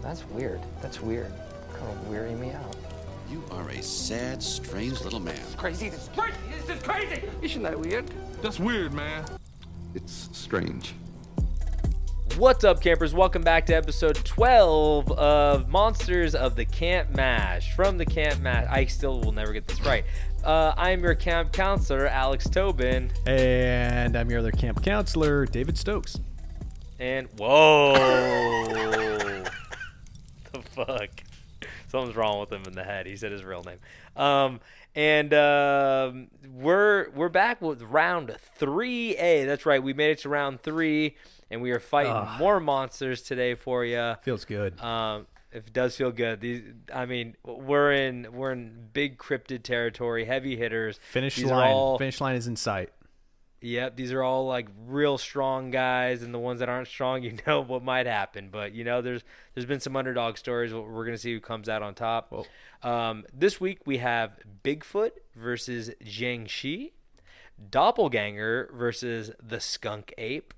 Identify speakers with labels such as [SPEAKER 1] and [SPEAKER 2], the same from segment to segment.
[SPEAKER 1] That's weird. That's weird. Kind of weirding me out.
[SPEAKER 2] You are a sad, strange little man.
[SPEAKER 1] Crazy. This is crazy. This is crazy. Isn't that weird?
[SPEAKER 3] That's weird, man.
[SPEAKER 2] It's strange.
[SPEAKER 4] What's up, campers? Welcome back to episode 12 of Monsters of the Camp Mash. From the Camp Mash. I still will never get this right. I'm your camp counselor, Alex Tobin.
[SPEAKER 5] And I'm your other camp counselor, David Stokes.
[SPEAKER 4] And, whoa. The fuck? Something's wrong with him in the head. He said his real name. We're back with round 3A. That's right. We made it to round 3, and we are fighting more monsters today for you.
[SPEAKER 5] Feels good.
[SPEAKER 4] It does feel good. We're in big cryptid territory, heavy hitters.
[SPEAKER 5] Finish line is in sight.
[SPEAKER 4] Yep, these are all like real strong guys, and the ones that aren't strong, you know what might happen. But you know, there's been some underdog stories. We're gonna see who comes out on top. This week we have Bigfoot versus Jiangshi, Doppleganger versus the Skunk Ape,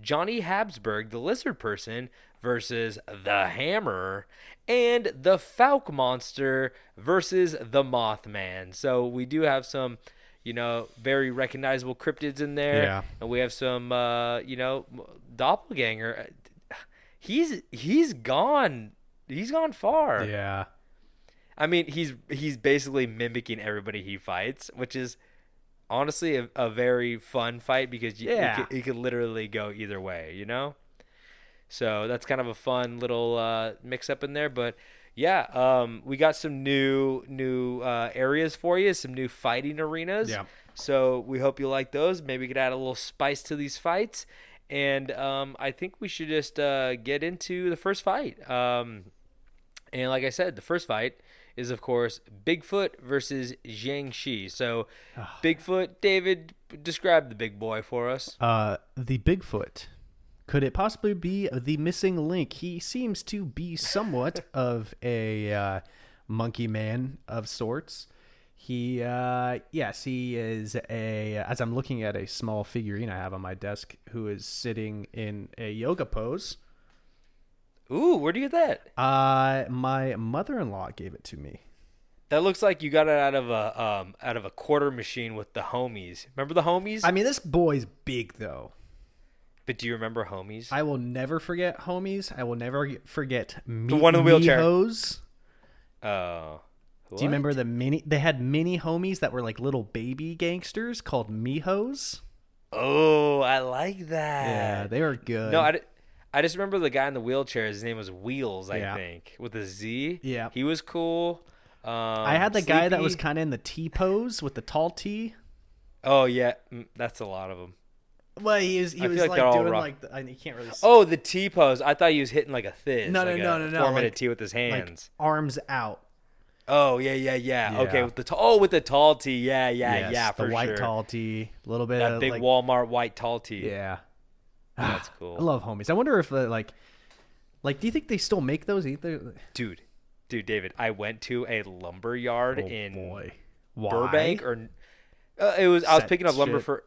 [SPEAKER 4] Johnny Habsburg, the lizard person, versus the Hammer, and the Fouke monster versus the Mothman. So we do have some, very recognizable cryptids in there.
[SPEAKER 5] Yeah.
[SPEAKER 4] And we have some, Doppelganger. He's gone. He's gone far.
[SPEAKER 5] Yeah.
[SPEAKER 4] I mean, he's basically mimicking everybody he fights, which is honestly a very fun fight because you could literally go either way, you know? So that's kind of a fun little mix up in there. But yeah, we got some new areas for you, some new fighting arenas.
[SPEAKER 5] Yeah.
[SPEAKER 4] So we hope you like those. Maybe we could add a little spice to these fights. And I think we should just get into the first fight. And like I said, the first fight is, of course, Bigfoot versus Jiangshi. So Bigfoot, David, describe the big boy for us.
[SPEAKER 5] The Bigfoot. Could it possibly be the missing link? He seems to be somewhat of a monkey man of sorts. He is as I'm looking at a small figurine I have on my desk who is sitting in a yoga pose.
[SPEAKER 4] Ooh, where do you get that?
[SPEAKER 5] My mother-in-law gave it to me.
[SPEAKER 4] That looks like you got it out of a quarter machine with the homies. Remember the homies?
[SPEAKER 5] I mean, this boy's big though.
[SPEAKER 4] But do you remember homies?
[SPEAKER 5] I will never forget homies. I will never forget
[SPEAKER 4] the one in the wheelchair.
[SPEAKER 5] Mihos.
[SPEAKER 4] Oh.
[SPEAKER 5] Do you remember they had mini homies that were like little baby gangsters called Mihos?
[SPEAKER 4] Oh, I like that.
[SPEAKER 5] Yeah, they were good.
[SPEAKER 4] No, I just remember the guy in the wheelchair. His name was Wheels, I think, with a Z.
[SPEAKER 5] Yeah.
[SPEAKER 4] He was cool.
[SPEAKER 5] I had the guy that was kind of in the T pose with the tall T.
[SPEAKER 4] Oh, yeah. That's a lot of them.
[SPEAKER 5] Well, he was like doing like you can't really see.
[SPEAKER 4] Oh, the T pose. I thought he was hitting like a Thiz.
[SPEAKER 5] No.
[SPEAKER 4] 4-minute T with his hands.
[SPEAKER 5] Like arms out.
[SPEAKER 4] Oh, yeah. Okay, with the tall T. Yeah,
[SPEAKER 5] yes,
[SPEAKER 4] for sure.
[SPEAKER 5] The white tall T. A little bit
[SPEAKER 4] that
[SPEAKER 5] of
[SPEAKER 4] big Walmart white tall T.
[SPEAKER 5] Yeah.
[SPEAKER 4] That's cool.
[SPEAKER 5] I love homies. I wonder if do you think they still make those either?
[SPEAKER 4] Dude, David, I went to a lumber yard in
[SPEAKER 5] Why?
[SPEAKER 4] Burbank I was picking up lumber for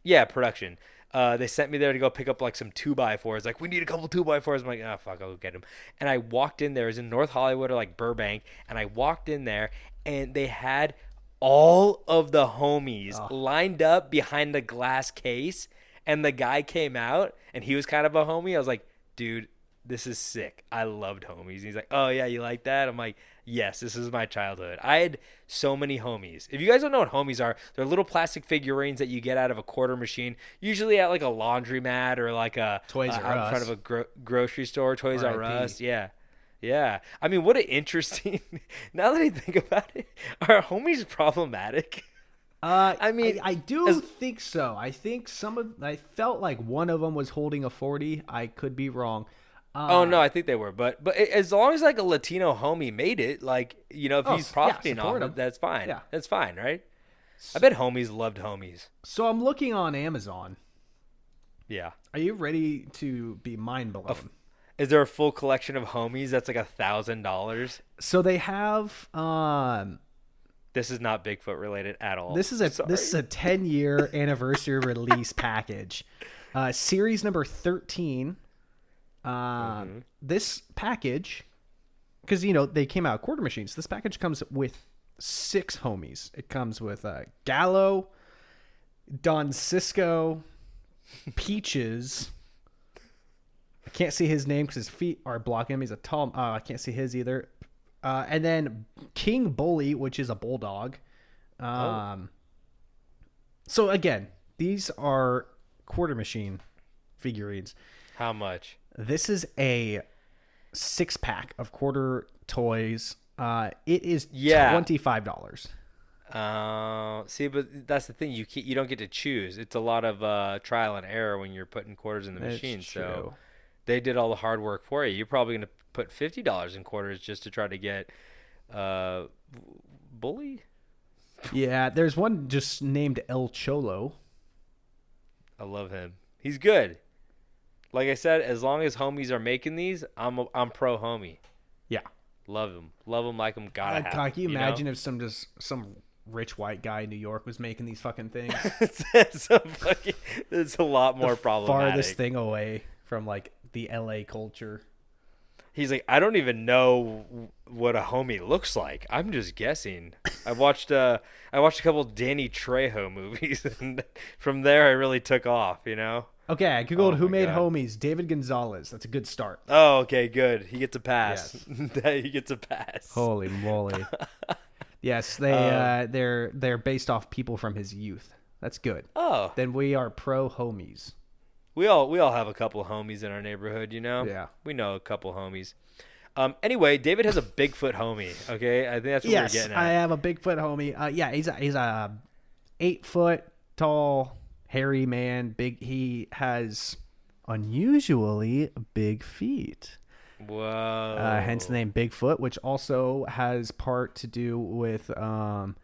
[SPEAKER 4] production. They sent me there to go pick up like some 2x4s. Like, we need a couple 2x4s. I'm like, oh fuck, I'll go get them. And I walked in there. It was in North Hollywood or like Burbank, and I walked in there, and they had all of the homies lined up behind the glass case. And the guy came out, and he was kind of a homie. I was like, dude, this is sick. I loved homies. And he's like, oh, yeah, you like that? I'm like, yes, this is my childhood. I had so many homies. If you guys don't know what homies are, they're little plastic figurines that you get out of a quarter machine, usually at like a laundromat or like a
[SPEAKER 5] Toys R Us.
[SPEAKER 4] in front of a grocery store, Toys R Us. Yeah. I mean, what an interesting – now that I think about it, are homies problematic?
[SPEAKER 5] I do think so. I think I felt like one of them was holding a 40. I could be wrong.
[SPEAKER 4] No, I think they were, but as long as like a Latino homie made it, like, if he's profiting off it, that's fine.
[SPEAKER 5] Yeah.
[SPEAKER 4] That's fine, right? I bet homies loved homies.
[SPEAKER 5] So I'm looking on Amazon.
[SPEAKER 4] Yeah.
[SPEAKER 5] Are you ready to be mind blown?
[SPEAKER 4] Is there a full collection of homies that's like $1,000?
[SPEAKER 5] So they have
[SPEAKER 4] This is not Bigfoot related at all.
[SPEAKER 5] This is a 10-year anniversary release package. Series number 13. This package, because they came out quarter machines. This package comes with 6 homies. It comes with Gallo, Don Cisco, Peaches. I can't see his name because his feet are blocking him. He's a tall. I can't see his either. And then King Bully, which is a bulldog. So again, these are quarter machine figurines.
[SPEAKER 4] How much?
[SPEAKER 5] This is a 6-pack of quarter toys. It is $25.
[SPEAKER 4] See, but that's the thing. You don't get to choose. It's a lot of trial and error when you're putting quarters in the machine. So they did all the hard work for you. You're probably going to put $50 in quarters just to try to get Bully.
[SPEAKER 5] Yeah, there's one just named El Cholo.
[SPEAKER 4] I love him. He's good. Like I said, as long as homies are making these, I'm pro homie. Yeah, love him, like him. Gotta have.
[SPEAKER 5] Can you imagine if some rich white guy in New York was making these fucking things?
[SPEAKER 4] It's a lot more problematic.
[SPEAKER 5] Farthest thing away from like the LA culture.
[SPEAKER 4] He's like, I don't even know what a homie looks like. I'm just guessing. I watched a couple Danny Trejo movies, and from there I really took off.
[SPEAKER 5] Okay, I googled who made homies. David Gonzalez. That's a good start.
[SPEAKER 4] Oh, okay, good. He gets a pass. Yes. He gets a pass.
[SPEAKER 5] Holy moly! Yes, they're based off people from his youth. That's good.
[SPEAKER 4] Oh,
[SPEAKER 5] then we are pro homies.
[SPEAKER 4] We all have a couple of homies in our neighborhood,
[SPEAKER 5] Yeah.
[SPEAKER 4] We know a couple of homies. Anyway, David has a Bigfoot homie, okay? I think that's what we're getting at.
[SPEAKER 5] Yes, I have a Bigfoot homie. He's a 8-foot tall, hairy man. He has unusually big feet.
[SPEAKER 4] Whoa.
[SPEAKER 5] Hence the name Bigfoot, which also has part to do with the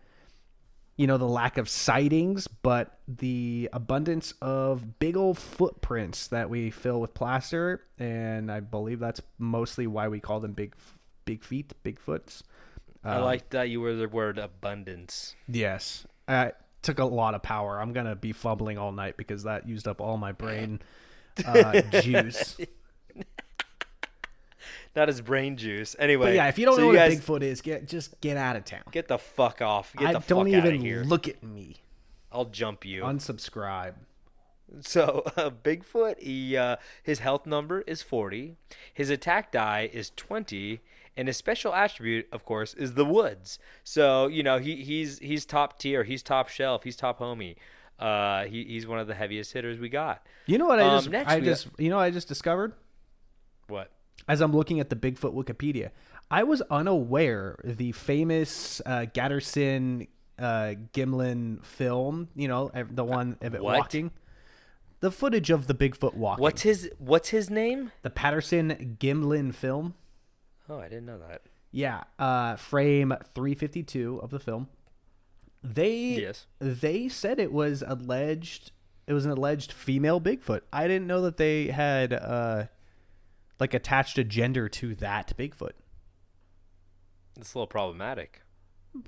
[SPEAKER 5] lack of sightings, but the abundance of big old footprints that we fill with plaster, and I believe that's mostly why we call them big feet, Bigfoots.
[SPEAKER 4] I like that you were the word abundance.
[SPEAKER 5] Yes. Took a lot of power. I'm going to be fumbling all night because that used up all my brain juice.
[SPEAKER 4] Not his brain juice. Anyway.
[SPEAKER 5] But yeah, if you don't know what a Bigfoot is, just get out of town.
[SPEAKER 4] Get the fuck off.
[SPEAKER 5] Don't even look at me.
[SPEAKER 4] I'll jump you.
[SPEAKER 5] Unsubscribe.
[SPEAKER 4] So Bigfoot, his health number is 40. His attack die is 20. And his special attribute, of course, is the woods. So, he's top tier. He's top shelf. He's top homie. He's one of the heaviest hitters we got.
[SPEAKER 5] You know what I just discovered?
[SPEAKER 4] What?
[SPEAKER 5] As I'm looking at the Bigfoot Wikipedia, I was unaware the famous Gatterson Gimlin film, the one of it walking. The footage of the Bigfoot walking.
[SPEAKER 4] What's his name?
[SPEAKER 5] The Patterson Gimlin film.
[SPEAKER 4] Oh, I didn't know that.
[SPEAKER 5] Yeah, frame 352 of the film. They said it was an alleged female Bigfoot. I didn't know that they had attached a gender to that Bigfoot.
[SPEAKER 4] It's a little problematic.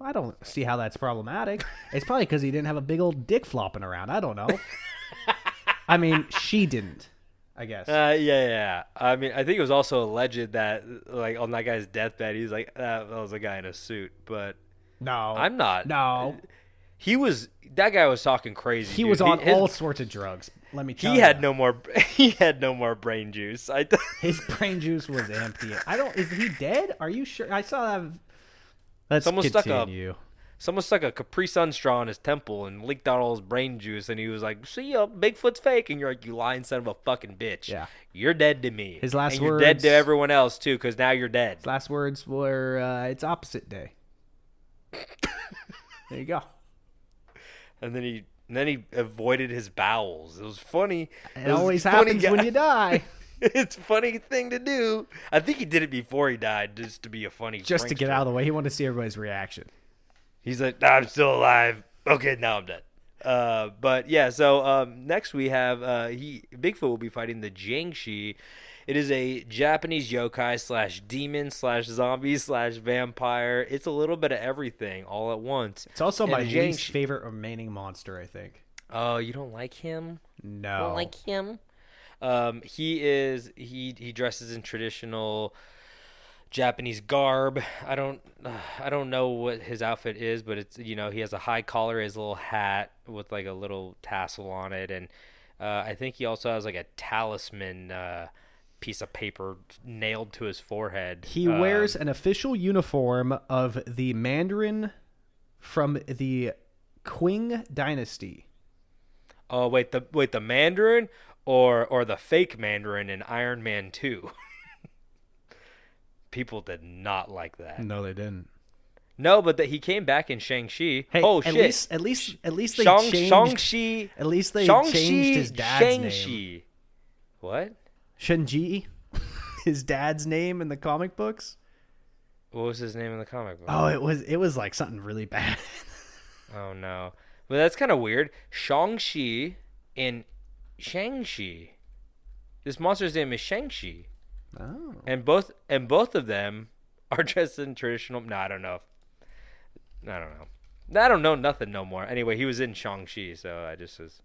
[SPEAKER 5] I don't see how that's problematic. It's probably because he didn't have a big old dick flopping around. I don't know. I mean, she didn't, I guess.
[SPEAKER 4] Yeah. I mean, I think it was also alleged that, like, on that guy's deathbed, he's like, that was a guy in a suit. But
[SPEAKER 5] no,
[SPEAKER 4] I'm not.
[SPEAKER 5] No.
[SPEAKER 4] That guy was talking crazy.
[SPEAKER 5] He was on all sorts of drugs. Let me tell you.
[SPEAKER 4] He had no more brain juice.
[SPEAKER 5] His brain juice was empty. Is he dead? Are you sure? I saw that. Let's continue.
[SPEAKER 4] Someone stuck a Capri Sun straw in his temple and leaked out all his brain juice, and he was like, "See ya, Bigfoot's fake," and you're like, "You lying son of a fucking bitch! Yeah, you're dead to me.
[SPEAKER 5] His last
[SPEAKER 4] and
[SPEAKER 5] words.
[SPEAKER 4] You're dead to everyone else too, because now you're dead."
[SPEAKER 5] His last words were, "It's opposite day." There you go.
[SPEAKER 4] And then he avoided his bowels. It was funny.
[SPEAKER 5] It always happens when you die.
[SPEAKER 4] It's a funny thing to do. I think he did it before he died, just to be a funny.
[SPEAKER 5] Just to get out of the way. He wanted to see everybody's reaction.
[SPEAKER 4] He's like, I'm still alive. Okay, now I'm dead. But yeah, so next we have Bigfoot will be fighting the Jiangshi. It is a Japanese yokai / demon / zombie / vampire. It's a little bit of everything all at once.
[SPEAKER 5] It's also my least favorite remaining monster, I think.
[SPEAKER 4] Oh, you don't like him?
[SPEAKER 5] No.
[SPEAKER 4] You don't like him? He dresses in traditional Japanese garb. I don't know what his outfit is, but it's, he has a high collar, his little hat with like a little tassel on it, and I think he also has like a talisman piece of paper nailed to his forehead.
[SPEAKER 5] He wears an official uniform of the Mandarin from the Qing Dynasty.
[SPEAKER 4] Oh wait, the Mandarin or the fake Mandarin in Iron Man 2. People did not like that.
[SPEAKER 5] No, they didn't.
[SPEAKER 4] No, but he came back in Shang-Chi.
[SPEAKER 5] Hey,
[SPEAKER 4] oh
[SPEAKER 5] at
[SPEAKER 4] shit!
[SPEAKER 5] At least they changed.
[SPEAKER 4] Shang-Chi.
[SPEAKER 5] At least they
[SPEAKER 4] Shang-Chi,
[SPEAKER 5] changed his dad's name.
[SPEAKER 4] Shang-Chi. What?
[SPEAKER 5] Shenji, his dad's name in the comic books.
[SPEAKER 4] What was his name in the comic book?
[SPEAKER 5] Oh, it was like something really bad.
[SPEAKER 4] Oh no, but that's kind of weird. Shang-Chi and Shang-Chi. This monster's name is Shang-Chi.
[SPEAKER 5] Oh.
[SPEAKER 4] And both of them are dressed in traditional. No, I don't know. I don't know nothing no more. Anyway, he was in Shang-Chi, so I just was,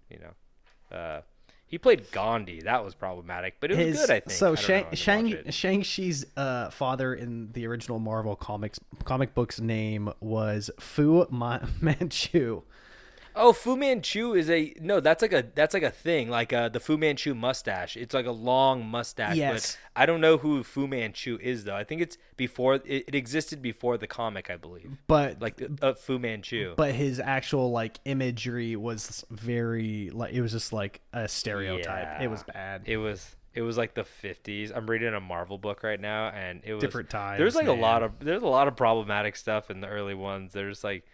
[SPEAKER 4] he played Gandhi. That was problematic, but it was good, I think.
[SPEAKER 5] So
[SPEAKER 4] Shang-Chi's
[SPEAKER 5] Shang-Chi's father in the original Marvel comic books name was Fu Manchu.
[SPEAKER 4] Oh, Fu Manchu that's like a thing, like the Fu Manchu mustache. It's like a long mustache.
[SPEAKER 5] Yes.
[SPEAKER 4] But I don't know who Fu Manchu is though. I think it's before it existed before the comic, I believe.
[SPEAKER 5] But
[SPEAKER 4] like Fu Manchu.
[SPEAKER 5] But his actual like imagery was very like it was just like a stereotype.
[SPEAKER 4] Yeah.
[SPEAKER 5] It was bad.
[SPEAKER 4] It was like the 50s. I'm reading a Marvel book right now, and it was
[SPEAKER 5] different times.
[SPEAKER 4] There's like
[SPEAKER 5] man.
[SPEAKER 4] a lot of problematic stuff in the early ones. There's like.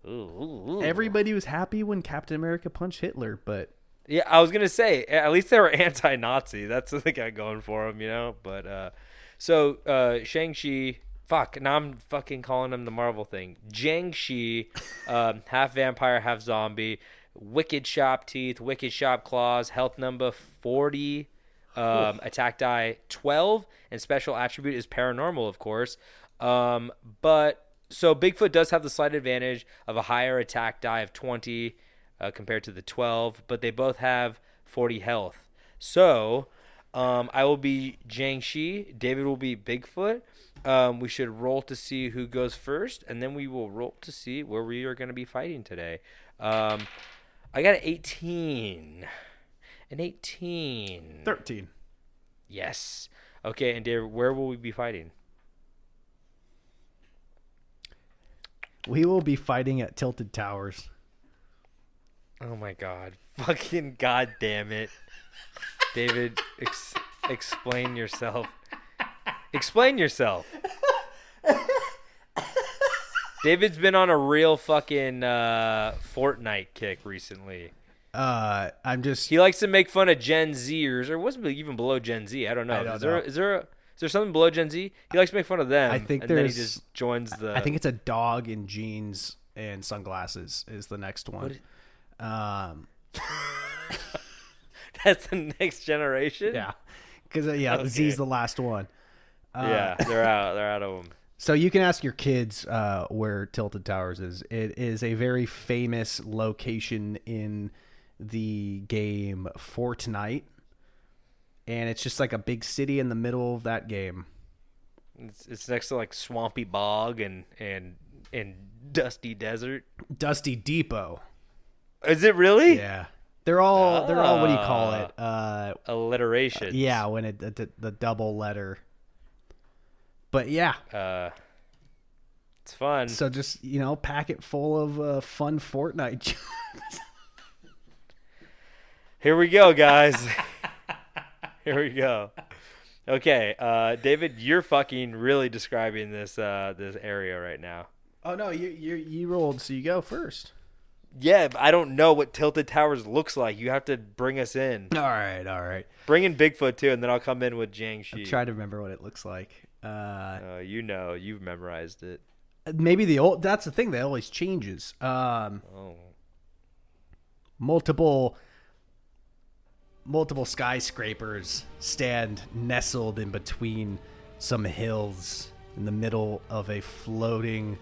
[SPEAKER 4] Ooh.
[SPEAKER 5] Everybody was happy when Captain America punched Hitler, but
[SPEAKER 4] yeah, I was gonna say at least they were anti-Nazi. That's what they got going for them, But so Shang-Chi, fuck, now I'm fucking calling him the Marvel thing. Jiangshi, half vampire, half zombie, wicked sharp teeth, wicked sharp claws, health number 40, attack die 12, and special attribute is paranormal, of course. But. So Bigfoot does have the slight advantage of a higher attack die of 20 compared to the 12, but they both have 40 health. So I will be Jiangshi. David will be Bigfoot. We should roll to see who goes first, and then we will roll to see where we are going to be fighting today. I got an 18. An 18.
[SPEAKER 5] 13.
[SPEAKER 4] Yes. Okay, and David, where will we be fighting?
[SPEAKER 5] We will be fighting at Tilted Towers.
[SPEAKER 4] Oh my god. Fucking goddamn it. David, explain yourself. Explain yourself. David's been on a real fucking Fortnite kick recently.
[SPEAKER 5] He
[SPEAKER 4] likes to make fun of Gen Zers, or was it even below Gen Z? I don't know. Is there something below Gen Z? He likes to make fun of them.
[SPEAKER 5] I think
[SPEAKER 4] then he just joins the.
[SPEAKER 5] I think it's a dog in jeans and sunglasses is the next one.
[SPEAKER 4] That's the next generation.
[SPEAKER 5] Yeah, because okay. Z's the last one.
[SPEAKER 4] Yeah, they're out of them.
[SPEAKER 5] So you can ask your kids where Tilted Towers is. It is a very famous location in the game Fortnite. And it's just like a big city in the middle of that game.
[SPEAKER 4] It's next to like Swampy Bog and Dusty Desert.
[SPEAKER 5] Dusty Depot.
[SPEAKER 4] Is it really?
[SPEAKER 5] Yeah. They're all what do you call it?
[SPEAKER 4] Alliteration.
[SPEAKER 5] Yeah, when the double letter. But yeah.
[SPEAKER 4] It's fun.
[SPEAKER 5] So just, pack it full of fun Fortnite jokes.
[SPEAKER 4] Here we go, guys. Here we go. Okay, David, you're fucking really describing this area right now.
[SPEAKER 5] Oh no, you rolled, so you go first.
[SPEAKER 4] Yeah, but I don't know what Tilted Towers looks like. You have to bring us in.
[SPEAKER 5] All right.
[SPEAKER 4] Bring in Bigfoot too, and then I'll come in with Jiangshi.
[SPEAKER 5] Try to remember what it looks like.
[SPEAKER 4] You've memorized it.
[SPEAKER 5] Maybe that's the thing that always changes. Multiple skyscrapers stand nestled in between some hills in the middle of a floating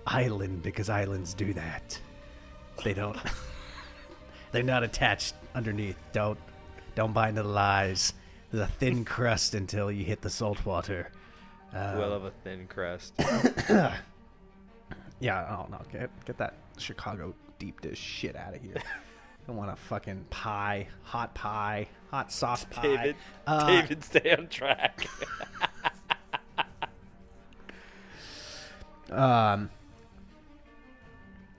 [SPEAKER 5] island, because islands do that. They don't. They're not attached underneath. Don't Don't buy into the lies. There's a thin crust until you hit the salt water.
[SPEAKER 4] Will of a thin crust.
[SPEAKER 5] Yeah, oh no, get that Chicago deep dish shit out of here. I want a fucking pie, hot sauce pie.
[SPEAKER 4] David, stay on track.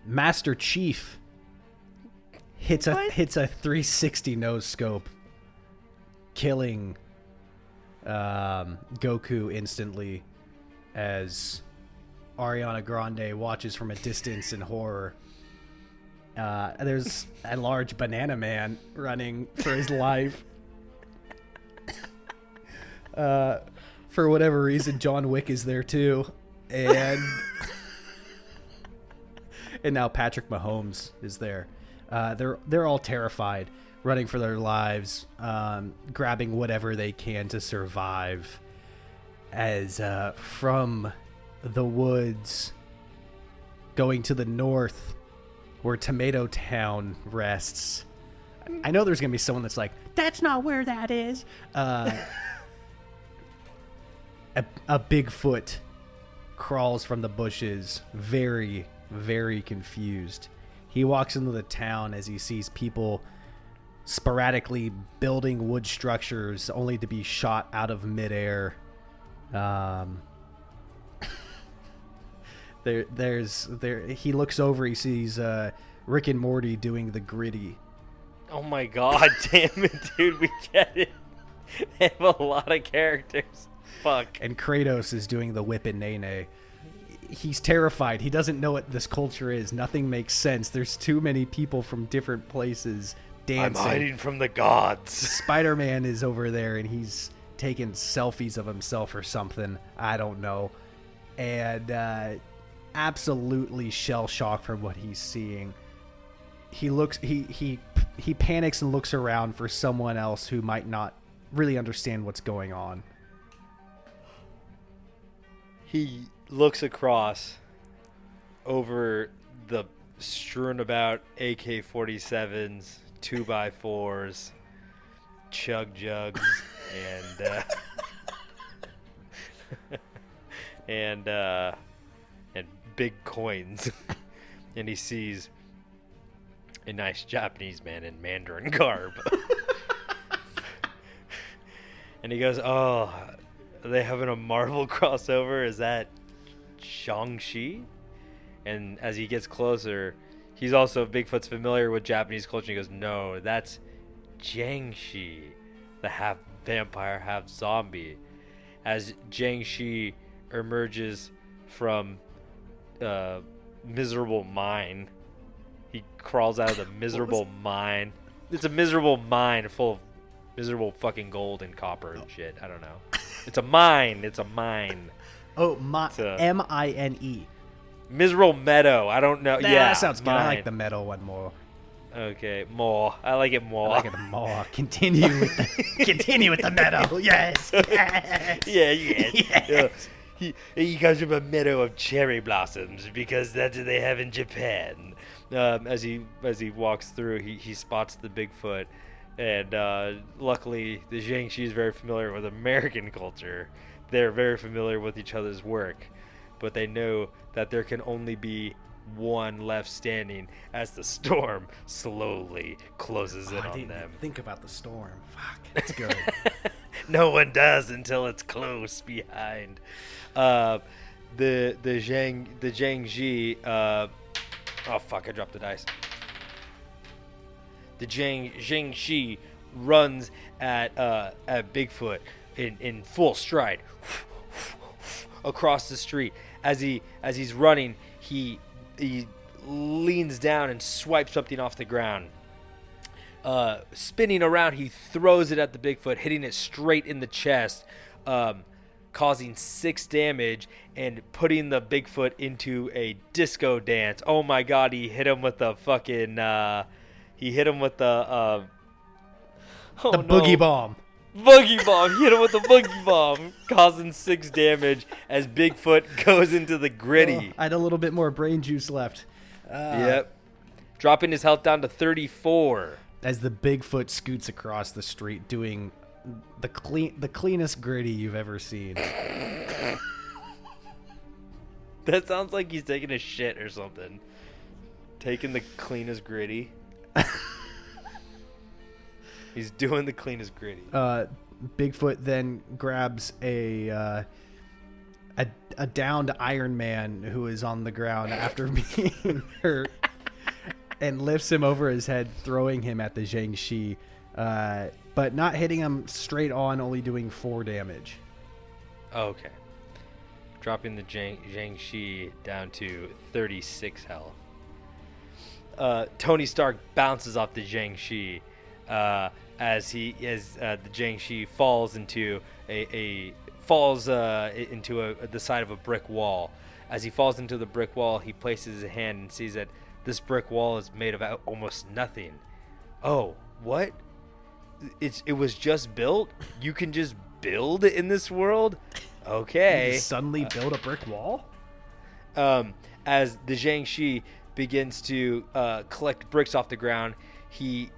[SPEAKER 5] Master Chief hits a 360 nose scope, killing Goku instantly as Ariana Grande watches from a distance in horror. There's a large banana man running for his life. For whatever reason, John Wick is there too, and now Patrick Mahomes is there. They're all terrified, running for their lives, grabbing whatever they can to survive. As from the woods, going to the north, where Tomato Town rests. I know there's gonna be someone that's like, "That's not where that is." A Bigfoot crawls from the bushes, very, very confused. He walks into the town as he sees people sporadically building wood structures only to be shot out of midair. He looks over, he sees Rick and Morty doing the gritty.
[SPEAKER 4] Oh my god, damn it, dude, we get it. They have a lot of characters. Fuck.
[SPEAKER 5] And Kratos is doing the whip and nay-nay. He's terrified. He doesn't know what this culture is. Nothing makes sense. There's too many people from different places dancing.
[SPEAKER 4] I'm hiding from the gods.
[SPEAKER 5] Spider-Man is over there, and he's taking selfies of himself or something. I don't know. And absolutely shell-shocked from what he's seeing. He panics and looks around for someone else who might not really understand what's going on.
[SPEAKER 4] He looks across over the strewn about AK-47s, 2x4s, chug jugs, and big coins, and he sees a nice Japanese man in Mandarin garb, and he goes, "Oh, are they having a Marvel crossover? Is that Jiangshi?" And as he gets closer, he's also Bigfoot's familiar with Japanese culture. He goes, "No, that's Jiangshi, the half vampire, half zombie." As Jiangshi emerges from miserable mine, he crawls out of the miserable mine. It's a miserable mine full of miserable fucking gold and copper and shit. I don't know. It's a mine. It's a mine.
[SPEAKER 5] Oh, M-I-N-E.
[SPEAKER 4] Miserable meadow. I don't know.
[SPEAKER 5] Nah,
[SPEAKER 4] yeah,
[SPEAKER 5] that sounds good.
[SPEAKER 4] mine.
[SPEAKER 5] I like the metal one more.
[SPEAKER 4] Okay, more. I like it more.
[SPEAKER 5] I like it more. Continue with the metal. Yes. Yes.
[SPEAKER 4] Yeah, yes.
[SPEAKER 5] Yes.
[SPEAKER 4] He comes from a meadow of cherry blossoms because that's what they have in Japan. As he walks through, he spots the Bigfoot, and luckily the Jiangshi is very familiar with American culture. They're very familiar with each other's work, but they know that there can only be one left standing as the storm slowly closes in
[SPEAKER 5] I
[SPEAKER 4] on
[SPEAKER 5] didn't
[SPEAKER 4] them.
[SPEAKER 5] think about the storm. Fuck, that's good.
[SPEAKER 4] No one does until it's close behind. The Jiangshi. Oh fuck! I dropped the dice. The Jiangshi runs at Bigfoot in full stride across the street. As he's running, he leans down and swipes something off the ground. Spinning around, he throws it at the Bigfoot, hitting it straight in the chest, causing 6 damage and putting the Bigfoot into a disco dance. Oh my god, he hit him with the fucking
[SPEAKER 5] Boogie bomb.
[SPEAKER 4] Boogie bomb. He hit him with the boogie bomb, causing 6 damage as Bigfoot goes into the gritty.
[SPEAKER 5] I had a little bit more brain juice left.
[SPEAKER 4] Yep. Dropping his health down to 34.
[SPEAKER 5] as the Bigfoot scoots across the street, doing the cleanest gritty you've ever seen.
[SPEAKER 4] That sounds like he's taking a shit or something. Taking the cleanest gritty. He's doing the cleanest gritty.
[SPEAKER 5] Bigfoot then grabs a downed Iron Man who is on the ground after being hurt and lifts him over his head, throwing him at the Jiangshi, but not hitting him straight on, only doing 4 damage.
[SPEAKER 4] Okay. Dropping the Jiangshi down to 36 health. Tony Stark bounces off the Jiangshi as the Jiangshi falls into the side of a brick wall. As he falls into the brick wall, he places his hand and sees that this brick wall is made of almost nothing. Oh, what? It was just built? You can just build in this world? Okay.
[SPEAKER 5] You just suddenly build a brick wall?
[SPEAKER 4] As the Jiangshi begins to collect bricks off the ground, he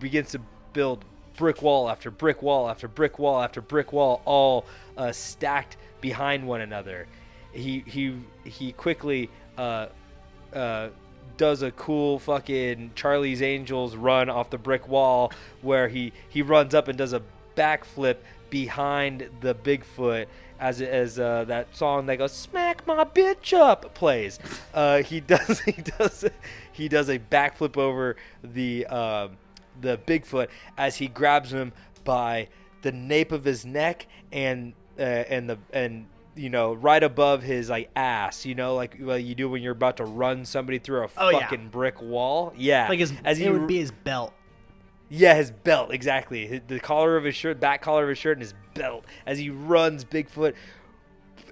[SPEAKER 4] begins to build brick wall after brick wall after brick wall after brick wall, all stacked behind one another. He quickly does a cool fucking Charlie's Angels run off the brick wall, where he runs up and does a backflip behind the Bigfoot as that song that goes "Smack My Bitch Up" plays. He does a backflip over the Bigfoot as he grabs him by the nape of his neck and right above his like ass, like you do when you're about to run somebody through a fucking brick wall. Yeah,
[SPEAKER 5] like it would be his belt.
[SPEAKER 4] Yeah, his belt, exactly. The collar of his shirt, back collar of his shirt, and his belt as he runs Bigfoot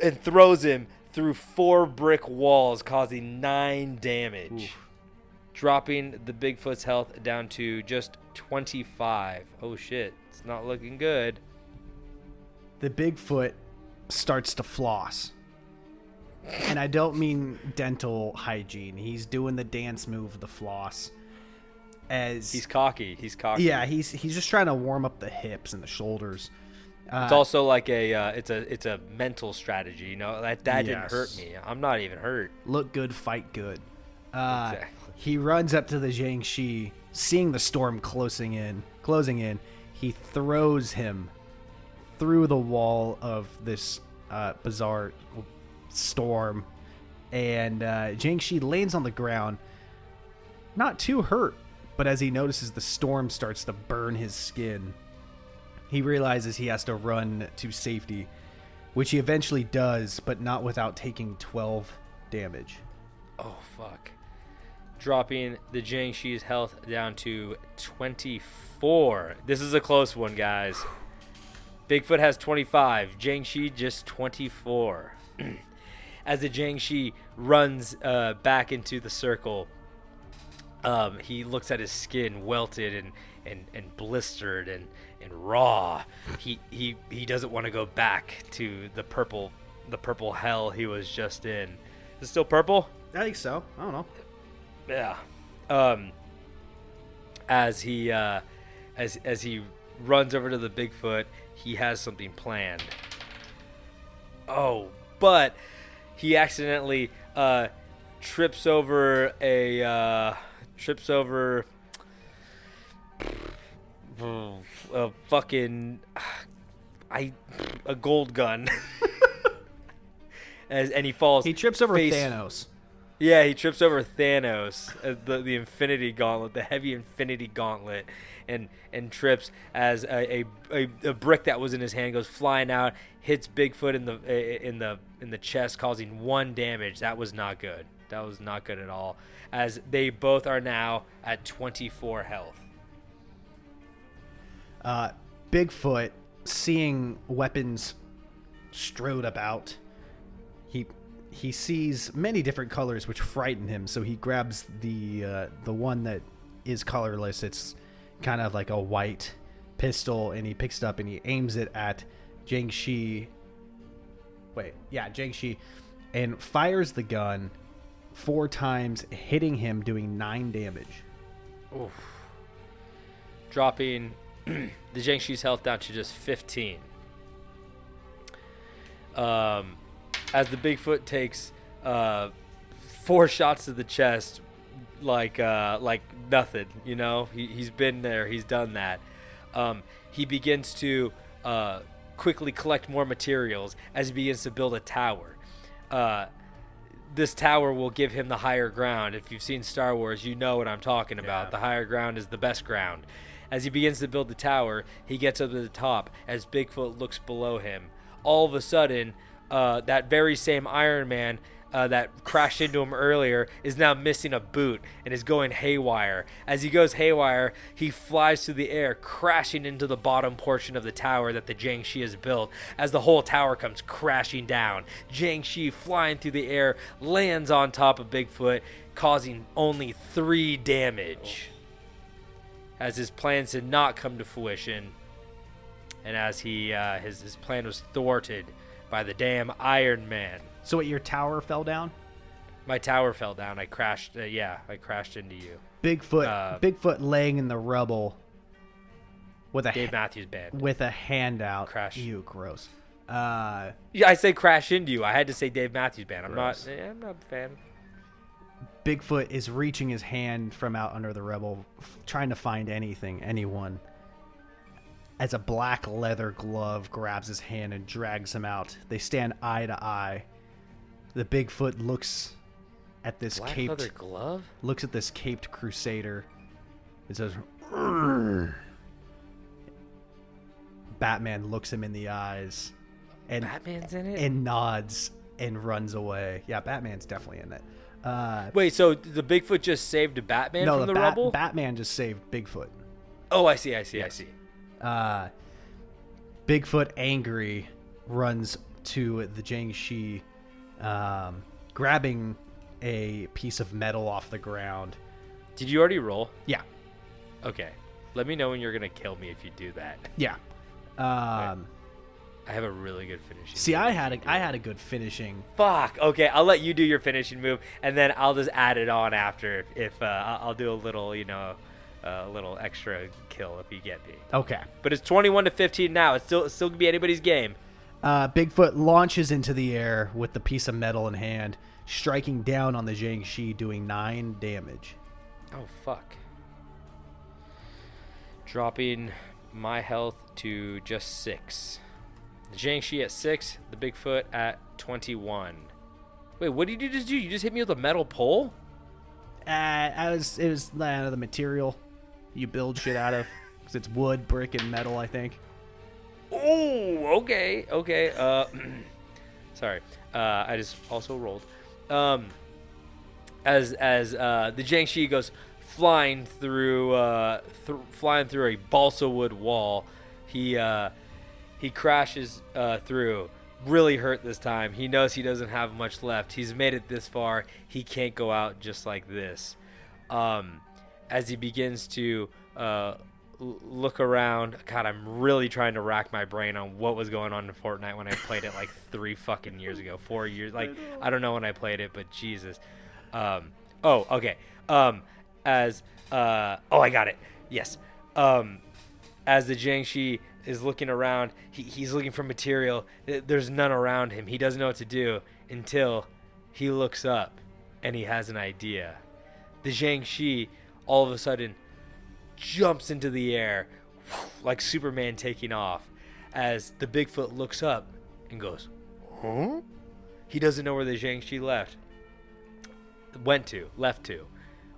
[SPEAKER 4] and throws him through 4 brick walls, causing 9 damage. Oof. Dropping the Bigfoot's health down to just 25. Oh shit, it's not looking good.
[SPEAKER 5] The Bigfoot starts to floss. And I don't mean dental hygiene. He's doing the dance move, the floss. As
[SPEAKER 4] he's cocky.
[SPEAKER 5] Yeah, he's just trying to warm up the hips and the shoulders.
[SPEAKER 4] It's also like it's a mental strategy, that
[SPEAKER 5] yes.
[SPEAKER 4] didn't hurt me. I'm not even hurt.
[SPEAKER 5] Look good, fight good.
[SPEAKER 4] Exactly.
[SPEAKER 5] He runs up to the Jiangshi, seeing the storm closing in. He throws him through the wall of this bizarre storm, and Jiangshi lands on the ground, not too hurt. But as he notices the storm starts to burn his skin, he realizes he has to run to safety, which he eventually does, but not without taking 12 damage.
[SPEAKER 4] Oh, fuck. Dropping the Jiangshi's health down to 24. This is a close one, guys. Bigfoot has 25. Jiangshi just 24. As the Jiangshi runs back into the circle, he looks at his skin welted and blistered and raw. He doesn't want to go back to the purple hell he was just in. Is it still purple?
[SPEAKER 5] I think so. I don't know.
[SPEAKER 4] Yeah. As he runs over to the Bigfoot, he has something planned. Oh, but he accidentally trips over a fucking a gold gun. And he falls.
[SPEAKER 5] He trips over Thanos.
[SPEAKER 4] Yeah, he trips over Thanos, the Infinity Gauntlet, the heavy Infinity Gauntlet, and trips as a brick that was in his hand goes flying out, hits Bigfoot in the chest, causing 1 damage. That was not good. That was not good at all. As they both are now at 24 health.
[SPEAKER 5] Bigfoot, seeing weapons strode about, he sees many different colors which frighten him, so he grabs the one that is colorless. It's kind of like a white pistol, and he picks it up and he aims it at Jiangshi, and fires the gun 4 times, hitting him, doing 9 damage.
[SPEAKER 4] Oof. Dropping the Jiangshi's health down to just 15. As the Bigfoot takes 4 shots to the chest, like nothing, you know. He's been there, he's done that. He begins to quickly collect more materials as he begins to build a tower. This tower will give him the higher ground. If you've seen Star Wars, you know what I'm talking about.
[SPEAKER 5] Yeah.
[SPEAKER 4] The higher ground is the best ground. As he begins to build the tower, he gets up to the top as Bigfoot looks below him. All of a sudden, that very same Iron Man that crashed into him earlier is now missing a boot and is going haywire. As he goes haywire, he flies through the air, crashing into the bottom portion of the tower that the Jiangshi has built as the whole tower comes crashing down. Jiangshi, flying through the air, lands on top of Bigfoot, causing only 3 damage. As his plans did not come to fruition, and as his plan was thwarted by the damn Iron Man.
[SPEAKER 5] So what, your tower fell down?
[SPEAKER 4] My tower fell down. I crashed. I crashed into you.
[SPEAKER 5] Bigfoot laying in the rubble with a
[SPEAKER 4] Dave Matthews Band.
[SPEAKER 5] with a hand out.
[SPEAKER 4] Crash.
[SPEAKER 5] Ew, gross.
[SPEAKER 4] Yeah, I say crash into you. I had to say Dave Matthews Band. I'm not a fan.
[SPEAKER 5] Bigfoot is reaching his hand from out under the rubble, trying to find anyone. As a black leather glove grabs his hand and drags him out. They stand eye to eye. The Bigfoot looks at this
[SPEAKER 4] Black leather glove?
[SPEAKER 5] looks at this caped crusader and says, "Urgh." Batman looks him in the eyes and
[SPEAKER 4] Batman's in it?
[SPEAKER 5] and nods and runs away. Yeah, Batman's definitely in it.
[SPEAKER 4] Wait, so the Bigfoot just saved Batman
[SPEAKER 5] No,
[SPEAKER 4] from the rubble?
[SPEAKER 5] Batman just saved Bigfoot.
[SPEAKER 4] Oh, I see. I see.
[SPEAKER 5] Bigfoot, angry, runs to the Jiangshi, grabbing a piece of metal off the ground.
[SPEAKER 4] Did you already roll?
[SPEAKER 5] Yeah.
[SPEAKER 4] Okay. Let me know when you're going to kill me if you do that.
[SPEAKER 5] Yeah.
[SPEAKER 4] I have a really good finishing
[SPEAKER 5] See,
[SPEAKER 4] move.
[SPEAKER 5] I had a good finishing.
[SPEAKER 4] Fuck. Okay, I'll let you do your finishing move, and then I'll just add it on after. If I'll do a little, a little extra kill if you get me.
[SPEAKER 5] Okay.
[SPEAKER 4] But it's 21-15 now. It's still gonna be anybody's game.
[SPEAKER 5] Bigfoot launches into the air with the piece of metal in hand, striking down on the Jiangshi, doing 9 damage.
[SPEAKER 4] Oh fuck. Dropping my health to just 6. The Jiangshi at 6, the Bigfoot at 21. Wait, what did you just do? You just hit me with a metal pole?
[SPEAKER 5] It was the material you build shit out of, because it's wood, brick, and metal, I think.
[SPEAKER 4] Oh, okay. Sorry. I just also rolled. As the Jiangshi goes flying through a balsa wood wall, he crashes through. Really hurt this time. He knows he doesn't have much left. He's made it this far. He can't go out just like this. As he begins to look around, God, I'm really trying to rack my brain on what was going on in Fortnite when I played it like 3 fucking years ago, 4 years. Like, I don't know when I played it, but Jesus. Okay. I got it. Yes. As the Jiangshi is looking around, he's looking for material. There's none around him. He doesn't know what to do until he looks up and he has an idea. The Jiangshi all of a sudden jumps into the air like Superman taking off as the Bigfoot looks up and goes, huh? He doesn't know where the Jiangshi left to.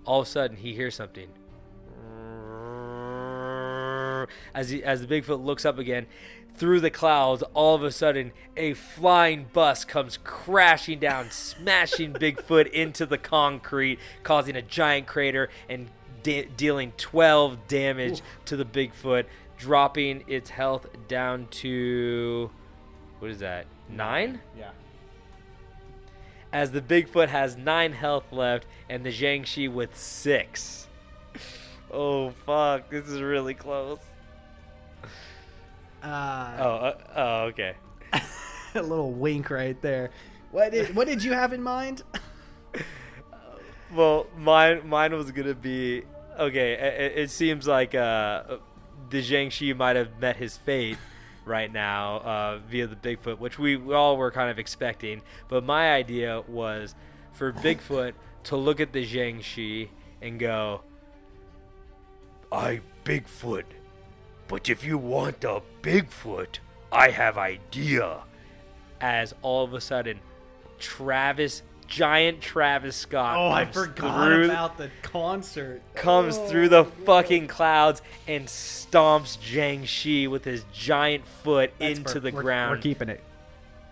[SPEAKER 4] All of a sudden he hears something. As the Bigfoot looks up again, through the clouds, all of a sudden, a flying bus comes crashing down, smashing Bigfoot into the concrete, causing a giant crater and dealing 12 damage to the Bigfoot, dropping its health down to, what is that, 9?
[SPEAKER 5] Yeah.
[SPEAKER 4] As the Bigfoot has 9 health left, and the Jiangshi with 6. Oh, fuck. This is really close. Okay.
[SPEAKER 5] A little wink right there. What did you have in mind?
[SPEAKER 4] Well, mine was gonna be Okay, it seems like the Jiangshi might have met his fate right now via the Bigfoot, which we all were kind of expecting. But my idea was for Bigfoot to look at the Jiangshi and go, "I Bigfoot, but if you want a Bigfoot, I have idea." As all of a sudden, giant Travis Scott.
[SPEAKER 5] Oh, I forgot about the concert.
[SPEAKER 4] Comes through the fucking clouds and stomps Jiangshi with his giant foot into the ground.
[SPEAKER 5] We're keeping it.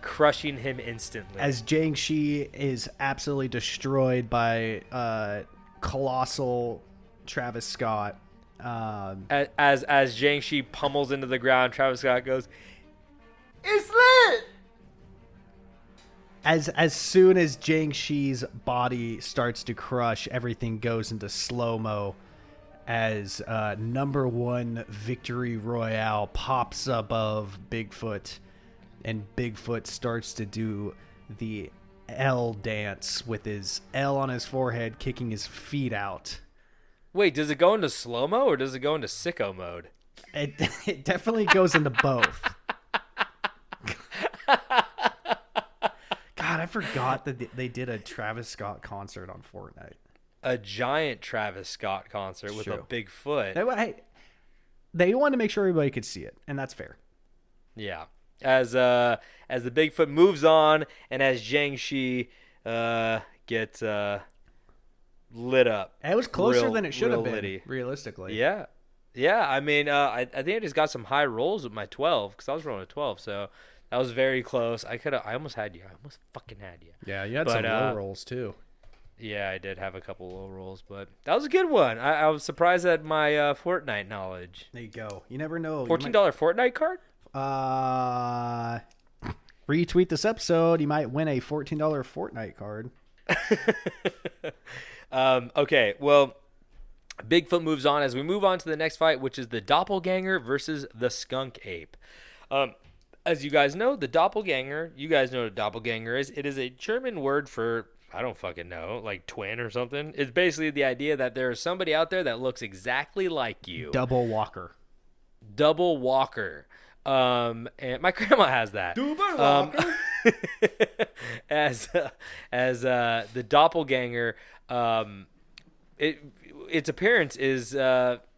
[SPEAKER 4] Crushing him instantly.
[SPEAKER 5] As Jiangshi is absolutely destroyed by colossal Travis Scott.
[SPEAKER 4] As Jiangshi pummels into the ground, Travis Scott goes, "It's lit!"
[SPEAKER 5] As soon as Jiangshi's body starts to crush, everything goes into slow-mo as number one Victory Royale pops above Bigfoot, and Bigfoot starts to do the L dance with his L on his forehead, kicking his feet out.
[SPEAKER 4] Wait, does it go into slow-mo or does it go into sicko mode?
[SPEAKER 5] It definitely goes into both. God, I forgot that they did a Travis Scott concert on Fortnite.
[SPEAKER 4] A giant Travis Scott concert with a big foot.
[SPEAKER 5] They wanted to make sure everybody could see it, and that's fair.
[SPEAKER 4] Yeah. As the Bigfoot moves on, and as Jiangshi gets lit up.
[SPEAKER 5] It was closer than it should have been,
[SPEAKER 4] litty.
[SPEAKER 5] Realistically.
[SPEAKER 4] Yeah. Yeah, I mean, I think I just got some high rolls with my 12, because I was rolling a 12, so that was very close. I almost had you. I almost fucking had you.
[SPEAKER 5] Yeah, you had some low rolls, too.
[SPEAKER 4] Yeah, I did have a couple low rolls, but that was a good one. I was surprised at my Fortnite knowledge.
[SPEAKER 5] There you go. You never know.
[SPEAKER 4] $14 Fortnite card?
[SPEAKER 5] Retweet this episode. You might win a $14 Fortnite card.
[SPEAKER 4] Okay, well, Bigfoot moves on as we move on to the next fight, which is the Doppleganger versus the Skunk Ape. As you guys know, the Doppelganger, you guys know what a Doppelganger is. It is a German word for, I don't fucking know, like twin or something. It's basically the idea that there is somebody out there that looks exactly like you.
[SPEAKER 5] Double walker.
[SPEAKER 4] And my grandma has that. As the Doppelganger, its appearance is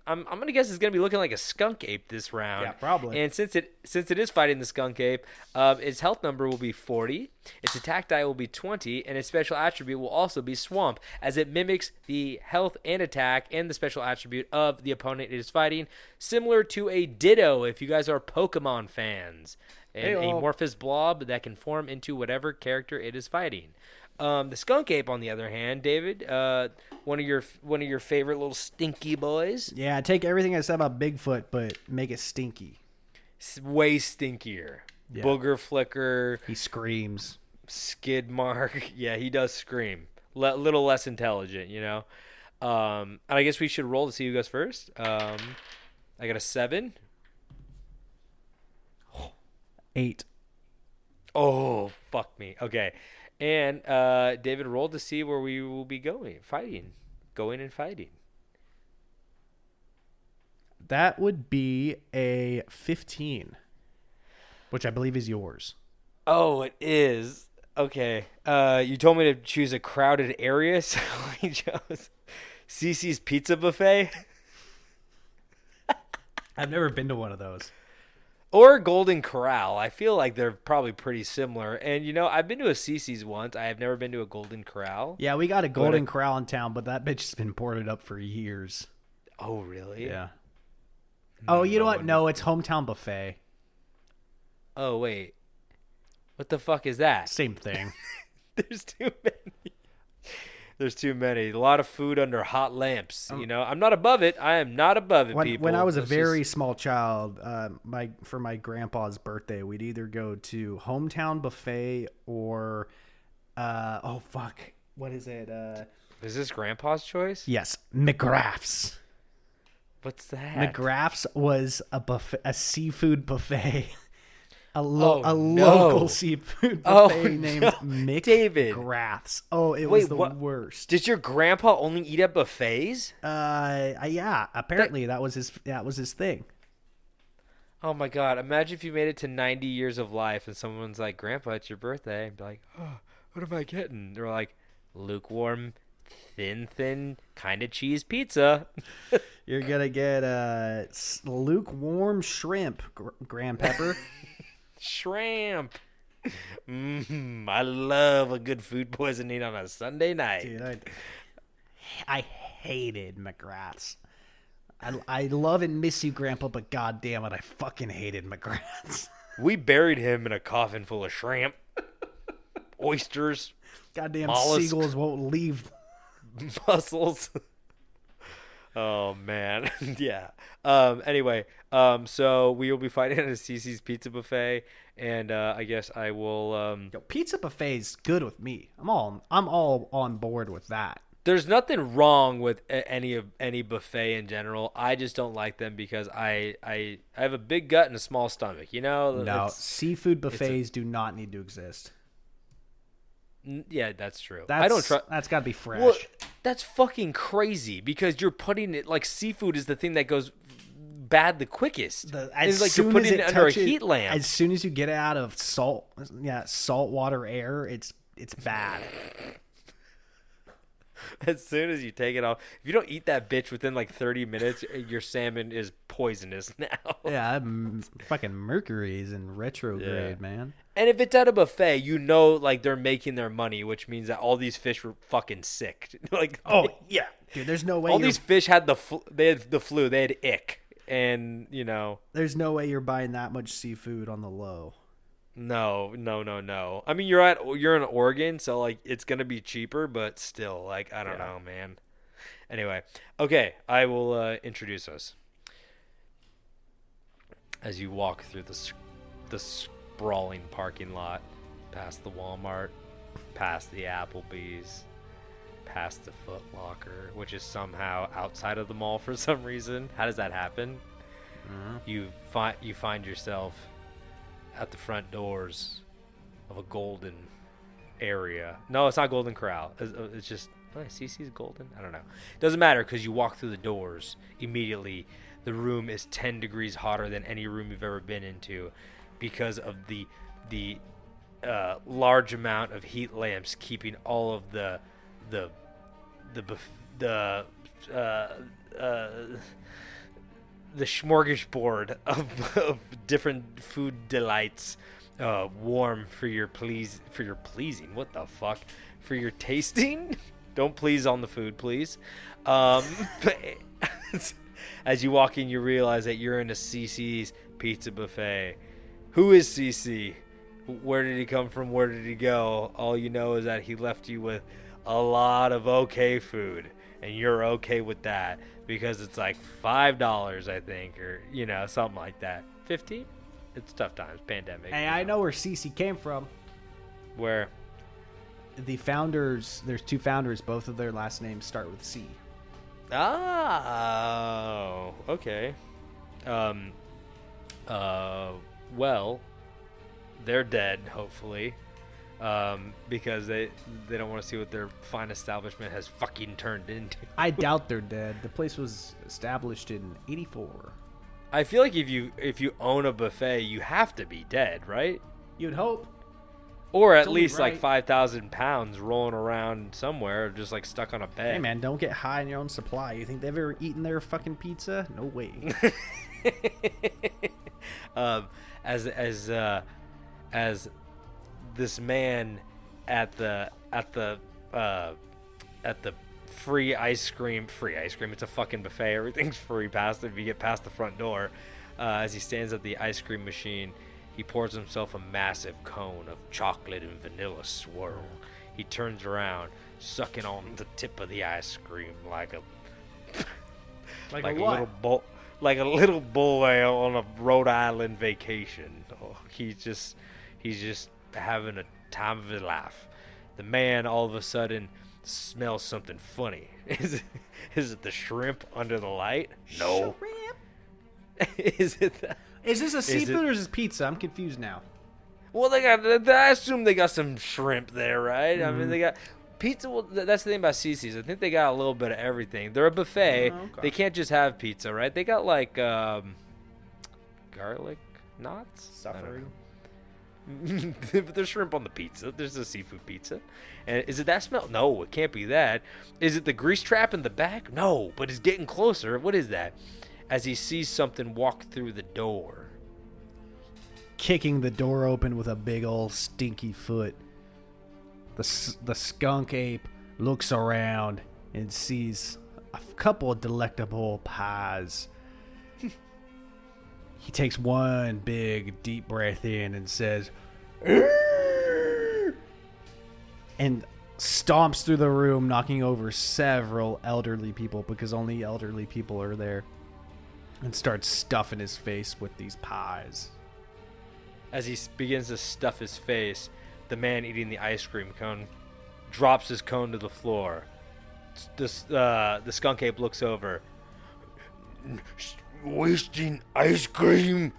[SPEAKER 4] I'm gonna guess it's gonna be looking like a skunk ape this round.
[SPEAKER 5] Yeah, probably.
[SPEAKER 4] And since it is fighting the skunk ape, its health number will be 40, its attack die will be 20, and its special attribute will also be swamp, as it mimics the health and attack and the special attribute of the opponent it is fighting, similar to a Ditto if you guys are Pokemon fans. And a amorphous blob that can form into whatever character it is fighting. The skunk ape, on the other hand, David, one of your favorite little stinky boys.
[SPEAKER 5] Yeah, take everything I said about Bigfoot, but make it stinky.
[SPEAKER 4] Way stinkier. Yeah. Booger flicker.
[SPEAKER 5] He screams.
[SPEAKER 4] Skid mark. Yeah, he does scream. Little less intelligent, you know. And I guess we should roll to see who goes first. I got a 7.
[SPEAKER 5] 8.
[SPEAKER 4] Oh, fuck me. Okay. And David rolled to see where we will be going and fighting.
[SPEAKER 5] That would be a 15, which I believe is yours.
[SPEAKER 4] Oh, it is. Okay. You told me to choose a crowded area, so I chose Cece's Pizza Buffet.
[SPEAKER 5] I've never been to one of those.
[SPEAKER 4] Or Golden Corral. I feel like they're probably pretty similar. And, you know, I've been to a Cece's once. I have never been to a Golden Corral.
[SPEAKER 5] Yeah, we got a Golden Corral in town, but that bitch has been boarded up for years.
[SPEAKER 4] Oh, really?
[SPEAKER 5] Yeah. Oh, you know what? No, it's Hometown Buffet.
[SPEAKER 4] Oh, wait. What the fuck is that?
[SPEAKER 5] Same thing.
[SPEAKER 4] There's too many. There's too many. A lot of food under hot lamps. You know, I'm not above it. I am not above it, people.
[SPEAKER 5] When I was a very small child, for my grandpa's birthday, we'd either go to Hometown Buffet or, what is it?
[SPEAKER 4] Is this Grandpa's choice?
[SPEAKER 5] Yes, McGrath's.
[SPEAKER 4] What's that?
[SPEAKER 5] McGrath's was a seafood buffet. a
[SPEAKER 4] no.
[SPEAKER 5] local seafood
[SPEAKER 4] Oh,
[SPEAKER 5] buffet named
[SPEAKER 4] no.
[SPEAKER 5] Mick
[SPEAKER 4] David.
[SPEAKER 5] Grath's. Oh, it
[SPEAKER 4] Wait,
[SPEAKER 5] was the
[SPEAKER 4] what?
[SPEAKER 5] worst.
[SPEAKER 4] Did your grandpa only eat at buffets?
[SPEAKER 5] Yeah. Apparently, that was his thing.
[SPEAKER 4] Oh my God! Imagine if you made it to 90 years of life and someone's like, "Grandpa, it's your birthday," and be like, "Oh, what am I getting?" They're like, "Lukewarm, thin, kind of cheese pizza."
[SPEAKER 5] You're gonna get lukewarm shrimp, Grand Pepper.
[SPEAKER 4] Shrimp. I love a good food poisoning on a Sunday night.
[SPEAKER 5] Dude, I hated McGrath's. I love and miss you, Grandpa, but god damn it, I fucking hated McGrath's.
[SPEAKER 4] We buried him in a coffin full of shrimp, oysters,
[SPEAKER 5] Goddamn
[SPEAKER 4] mollusks,
[SPEAKER 5] seagulls won't leave.
[SPEAKER 4] mussels. Oh man, yeah. Anyway, so we will be fighting at a CC's Pizza Buffet, and I guess I will.
[SPEAKER 5] Yo, pizza buffet's good with me. I'm all on board with that.
[SPEAKER 4] There's nothing wrong with any buffet in general. I just don't like them because I have a big gut and a small stomach. You know.
[SPEAKER 5] No, seafood buffets do not need to exist.
[SPEAKER 4] Yeah, that's true.
[SPEAKER 5] I don't trust. That's got to be fresh.
[SPEAKER 4] Well, that's fucking crazy because you're putting it like seafood is the thing that goes bad the quickest. It's like you're putting it under a heat lamp.
[SPEAKER 5] As soon as you get it out of salt water air, it's bad.
[SPEAKER 4] As soon as you take it off, if you don't eat that bitch within like 30 minutes, your salmon is poisonous now.
[SPEAKER 5] Yeah, fucking mercury's in retrograde, man.
[SPEAKER 4] And if it's at a buffet, you know, like they're making their money, which means that all these fish were fucking sick. Like,
[SPEAKER 5] oh yeah, dude. There's no way
[SPEAKER 4] all these fish had the flu. They had ick, and you know,
[SPEAKER 5] there's no way you're buying that much seafood on the low.
[SPEAKER 4] No. I mean, you're in Oregon, so like it's gonna be cheaper, but still, like I don't know, man. Anyway, okay, I will introduce us as you walk through the sprawling parking lot, past the Walmart, past the Applebee's, past the Foot Locker, which is somehow outside of the mall for some reason. How does that happen? Mm-hmm. You find yourself at the front doors of a golden area. No, it's not Golden Corral. It's just CC's Golden. I don't know. Doesn't matter because you walk through the doors immediately. The room is 10 degrees hotter than any room you've ever been into because of the large amount of heat lamps keeping all of the smorgasbord of different food delights warm for your pleasing. What the fuck? For your tasting? Don't please on the food, please. As you walk in, you realize that you're in a CC's Pizza Buffet. Who is CC? Where did he come from? Where did he go? All you know is that he left you with a lot of okay food, and you're okay with that. Because it's like $5, I think, or, you know, something like that. 15? It's tough times, pandemic.
[SPEAKER 5] Hey, I know where CC came from.
[SPEAKER 4] Where?
[SPEAKER 5] The founders, there's two founders, both of their last names start with C.
[SPEAKER 4] Oh, okay. Well, they're dead, hopefully. Because they don't want to see what their fine establishment has fucking turned into.
[SPEAKER 5] I doubt they're dead. The place was established in '84.
[SPEAKER 4] I feel like if you own a buffet, you have to be dead, right?
[SPEAKER 5] You'd hope.
[SPEAKER 4] Or at least like 5,000 pounds rolling around somewhere, just like stuck on a bed.
[SPEAKER 5] Hey man, don't get high on your own supply. You think they've ever eaten their fucking pizza? No way.
[SPEAKER 4] As this man at the free ice cream, it's a fucking buffet, everything's free past if you get past the front door. As he stands at the ice cream machine, he pours himself a massive cone of chocolate and vanilla swirl. He turns around, sucking on the tip of the ice cream like a little boy on a Rhode Island vacation. Oh, he's just having a time of his life. The man all of a sudden smells something funny. Is it the shrimp under the light? No.
[SPEAKER 5] Shrimp.
[SPEAKER 4] Is it that?
[SPEAKER 5] Is this a
[SPEAKER 4] it-
[SPEAKER 5] seafood or is this pizza? I'm confused now.
[SPEAKER 4] Well, I assume they got some shrimp there, right? I mean, they got pizza. Well, that's the thing about CC's. I think they got a little bit of everything. They're a buffet.
[SPEAKER 5] Oh, okay.
[SPEAKER 4] They can't just have pizza, right? They got like garlic knots. I don't know.
[SPEAKER 5] Suffering.
[SPEAKER 4] But there's shrimp on the pizza. There's a seafood pizza. And is it that smell? No, it can't be that. Is it the grease trap in the back? No, but it's getting closer. What is that? As he sees something walk through the door.
[SPEAKER 5] Kicking the door open with a big old stinky foot. The skunk ape looks around and sees a couple of delectable pies. He takes one big deep breath in and says, and stomps through the room, knocking over several elderly people because only elderly people are there, and starts stuffing his face with these pies.
[SPEAKER 4] As he begins to stuff his face, the man eating the ice cream cone drops his cone to the floor. The skunk ape looks over. Wasting ice cream.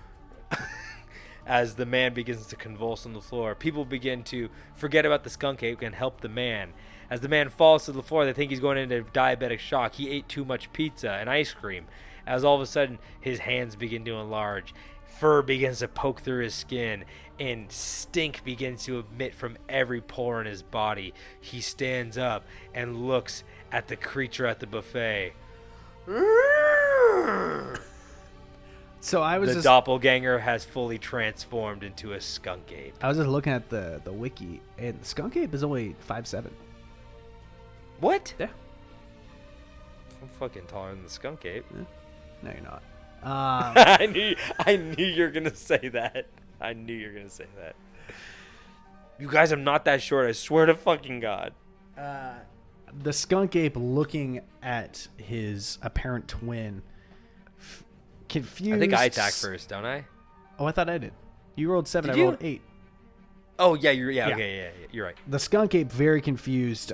[SPEAKER 4] As the man begins to convulse on the floor, people begin to forget about the skunk ape and help the man. As the man falls to the floor, they think he's going into diabetic shock. He ate too much pizza and ice cream. As all of a sudden, his hands begin to enlarge. Fur begins to poke through his skin, and stink begins to emit from every pore in his body. He stands up and looks at the creature at the buffet.
[SPEAKER 5] So I was
[SPEAKER 4] The
[SPEAKER 5] just
[SPEAKER 4] doppelganger has fully transformed into a skunk ape.
[SPEAKER 5] I was just looking at the wiki, and the skunk ape is only 5'7".
[SPEAKER 4] What?
[SPEAKER 5] Yeah.
[SPEAKER 4] I'm fucking taller than the skunk ape.
[SPEAKER 5] No, you're not.
[SPEAKER 4] I knew you were gonna say that. I knew you were gonna say that. You guys, I'm not that short. I swear to fucking God.
[SPEAKER 5] The skunk ape looking at his apparent twin, confused.
[SPEAKER 4] I think I attack first, don't I?
[SPEAKER 5] Oh, I thought I did. You rolled 7.
[SPEAKER 4] Did
[SPEAKER 5] I rolled
[SPEAKER 4] you?
[SPEAKER 5] 8.
[SPEAKER 4] Oh yeah, you're
[SPEAKER 5] Yeah.
[SPEAKER 4] okay, yeah, you're right.
[SPEAKER 5] The skunk ape very confused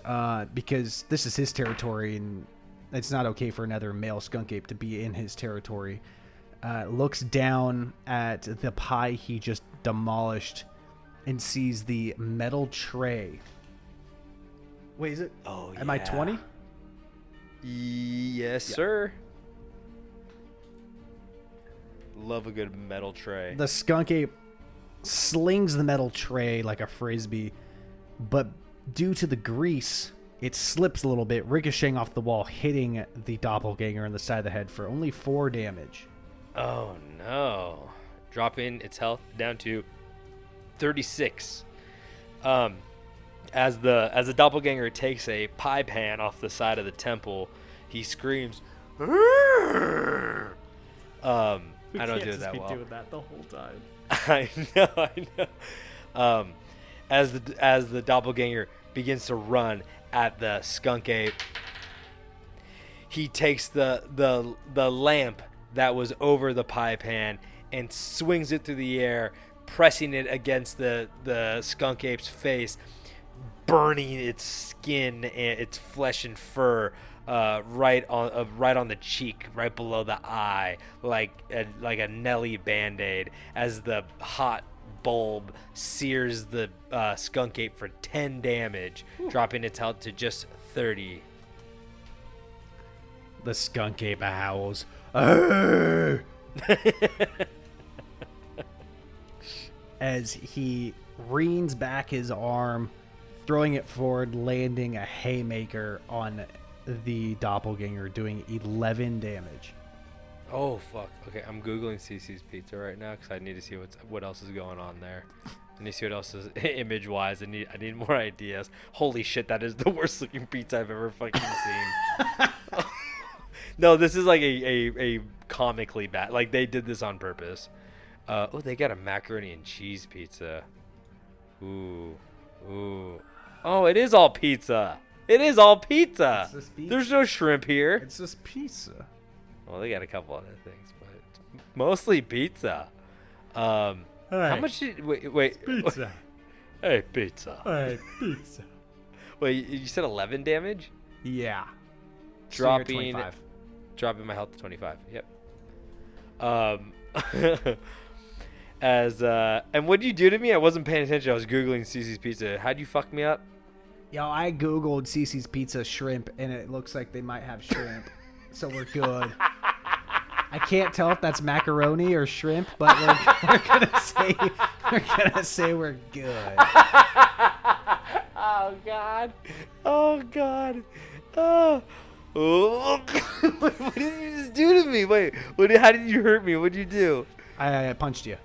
[SPEAKER 5] because this is his territory and it's not okay for another male skunk ape to be in his territory. Looks down at the pie he just demolished and sees the metal tray. Wait, is it?
[SPEAKER 4] Oh,
[SPEAKER 5] Am I 20?
[SPEAKER 4] Yes, sir. Love a good metal tray.
[SPEAKER 5] The skunk ape slings the metal tray like a frisbee, but due to the grease, it slips a little bit, ricocheting off the wall, hitting the doppelganger in the side of the head for only 4 damage.
[SPEAKER 4] Oh no! Dropping its health down to 36. As the doppelganger takes a pie pan off the side of the temple, he screams. I don't do it that well.
[SPEAKER 5] Doing that the whole time.
[SPEAKER 4] I know. As the doppelganger begins to run at the skunk ape, he takes the lamp that was over the pie pan and swings it through the air, pressing it against the skunk ape's face, burning its skin and its flesh and fur right on the cheek, right below the eye, like a Nelly Band-Aid, as the hot bulb sears the skunk ape for 10 damage, dropping its health to just 30.
[SPEAKER 5] The skunk ape howls. "Arr!" As he reins back his arm, throwing it forward, landing a haymaker on the doppelganger, doing 11 damage.
[SPEAKER 4] Oh fuck! Okay, I'm googling CC's Pizza right now because I need to see what else is going on there. I need to see what else is image-wise. I need more ideas. Holy shit, that is the worst looking pizza I've ever fucking seen. No, this is like a comically bad. Like they did this on purpose. Oh, they got a macaroni and cheese pizza. Ooh. Oh, it is all pizza. It is all pizza.
[SPEAKER 5] It's just pizza.
[SPEAKER 4] There's no shrimp here.
[SPEAKER 5] It's just pizza.
[SPEAKER 4] Well, they got a couple other things, but it's mostly pizza. How much did wait?
[SPEAKER 5] Pizza.
[SPEAKER 4] Hey, pizza.
[SPEAKER 5] Hey, pizza.
[SPEAKER 4] Wait, you said 11 damage?
[SPEAKER 5] Yeah.
[SPEAKER 4] Dropping
[SPEAKER 5] 25.
[SPEAKER 4] Dropping my health to 25. Yep. And what'd you do to me? I wasn't paying attention. I was Googling Cece's Pizza. How'd you fuck me up?
[SPEAKER 5] Yo, I googled Cece's Pizza shrimp, and it looks like they might have shrimp, so we're good. I can't tell if that's macaroni or shrimp, but we're gonna say we're good.
[SPEAKER 4] Oh God! Oh God! Oh! What did you just do to me? Wait, how did you hurt me? What'd you do?
[SPEAKER 5] I punched you.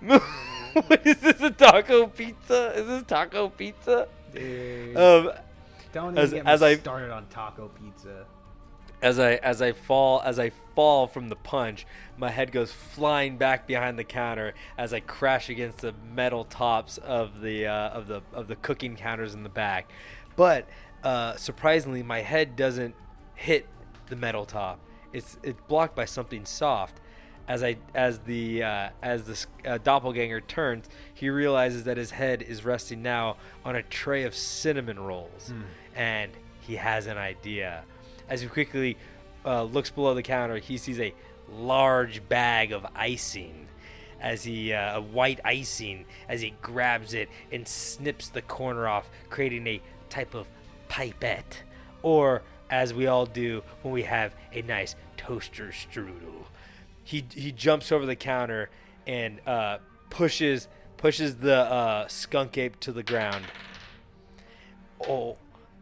[SPEAKER 4] What is this? A taco pizza? Is this taco pizza?
[SPEAKER 5] Dude. Don't
[SPEAKER 4] as-
[SPEAKER 5] even get
[SPEAKER 4] as
[SPEAKER 5] me
[SPEAKER 4] I-
[SPEAKER 5] started on taco pizza.
[SPEAKER 4] As I fall from the punch, my head goes flying back behind the counter as I crash against the metal tops of the cooking counters in the back. But surprisingly, my head doesn't hit the metal top. It's blocked by something soft. As the doppelganger turns, he realizes that his head is resting now on a tray of cinnamon rolls, and he has an idea. As he quickly looks below the counter, he sees a large bag of icing. White icing, as he grabs it and snips the corner off, creating a type of pipette, or as we all do when we have a nice toaster strudel. He jumps over the counter and pushes the skunk ape to the ground. Oh,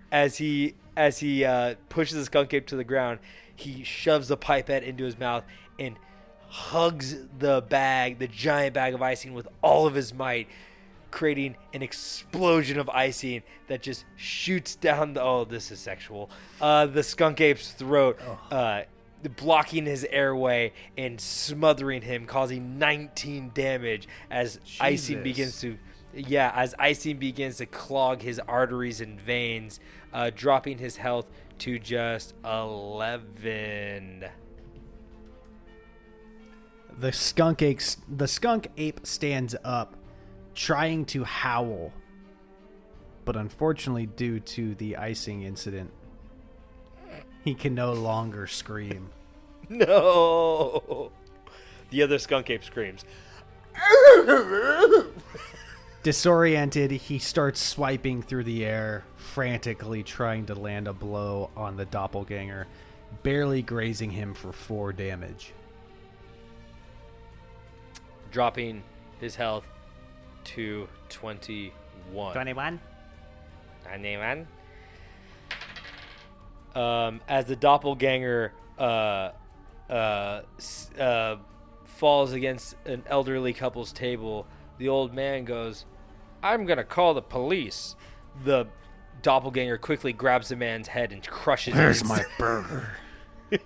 [SPEAKER 4] as he pushes the skunk ape to the ground, he shoves the pipette into his mouth and hugs the giant bag of icing with all of his might, creating an explosion of icing that just shoots down this is sexual, the skunk ape's throat, blocking his airway and smothering him, causing 19 damage as icing begins to clog his arteries and veins, dropping his health to just 11.
[SPEAKER 5] The skunk ape stands up, trying to howl, but unfortunately, due to the icing incident, he can no longer scream.
[SPEAKER 4] No. The other skunk ape screams.
[SPEAKER 5] Disoriented, he starts swiping through the air, frantically trying to land a blow on the doppelganger, barely grazing him for 4 damage.
[SPEAKER 4] Dropping his health to 21.
[SPEAKER 5] 21?
[SPEAKER 4] As the doppelganger falls against an elderly couple's table, the old man goes, "I'm going to call the police." The doppelganger quickly grabs the man's head and crushes it.
[SPEAKER 5] Where's my burger?
[SPEAKER 4] Is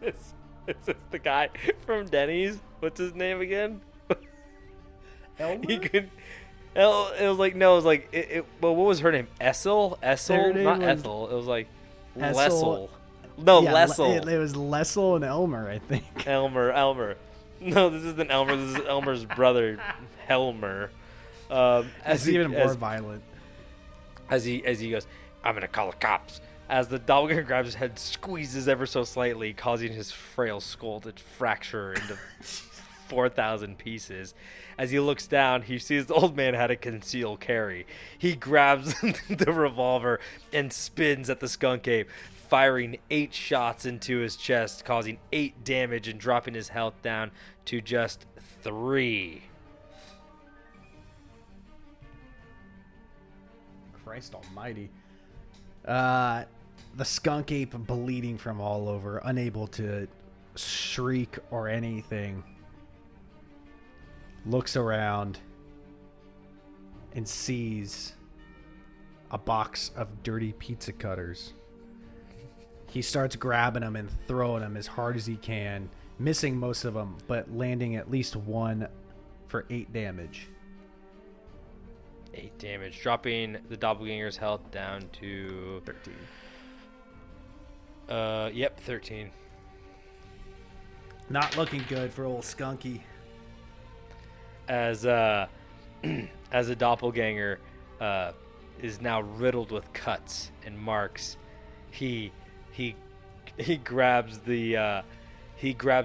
[SPEAKER 4] this the guy from Denny's? What's his name again?
[SPEAKER 5] Elmer?
[SPEAKER 4] What was her name? Essel?
[SPEAKER 5] Their name
[SPEAKER 4] Not
[SPEAKER 5] was
[SPEAKER 4] Ethel. It was like
[SPEAKER 5] Essel.
[SPEAKER 4] Lessel. No,
[SPEAKER 5] Yeah,
[SPEAKER 4] Lessel.
[SPEAKER 5] It was Lessel and Elmer, I think.
[SPEAKER 4] Elmer. No, this isn't Elmer. This is Elmer's brother, Helmer.
[SPEAKER 5] It's even more violent.
[SPEAKER 4] As he goes, "I'm gonna call the cops." As the doppelganger grabs his head, squeezes ever so slightly, causing his frail skull to fracture into 4,000 pieces. As he looks down, he sees the old man had a concealed carry. He grabs the revolver and spins at the skunk ape, firing 8 shots into his chest, causing 8 damage and dropping his health down to just 3.
[SPEAKER 5] Christ almighty. The skunk ape bleeding from all over, unable to shriek or anything, looks around and sees a box of dirty pizza cutters. He starts grabbing them and throwing them as hard as he can, missing most of them, but landing at least one for 8 damage.
[SPEAKER 4] 8 damage, dropping the doppelganger's health down to
[SPEAKER 5] 13.
[SPEAKER 4] 13.
[SPEAKER 5] Not looking good for old Skunky.
[SPEAKER 4] As the doppelganger is now riddled with cuts and marks, he grabs the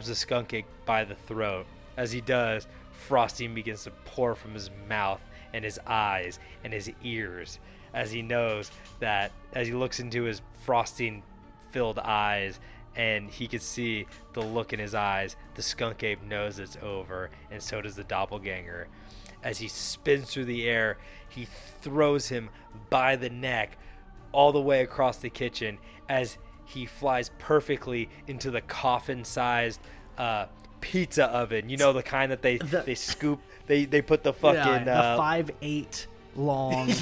[SPEAKER 4] skunk ape by the throat As he does, frosting begins to pour from his mouth and his eyes and his ears, as he knows that as he looks into his frosting filled eyes and he can see the look in his eyes, the skunk ape knows it's over, and so does the doppelganger. As he spins through the air, he throws him by the neck all the way across the kitchen as he flies perfectly into the coffin-sized pizza oven. You know, the kind that they scoop, they put the fucking...
[SPEAKER 5] the 5'8" long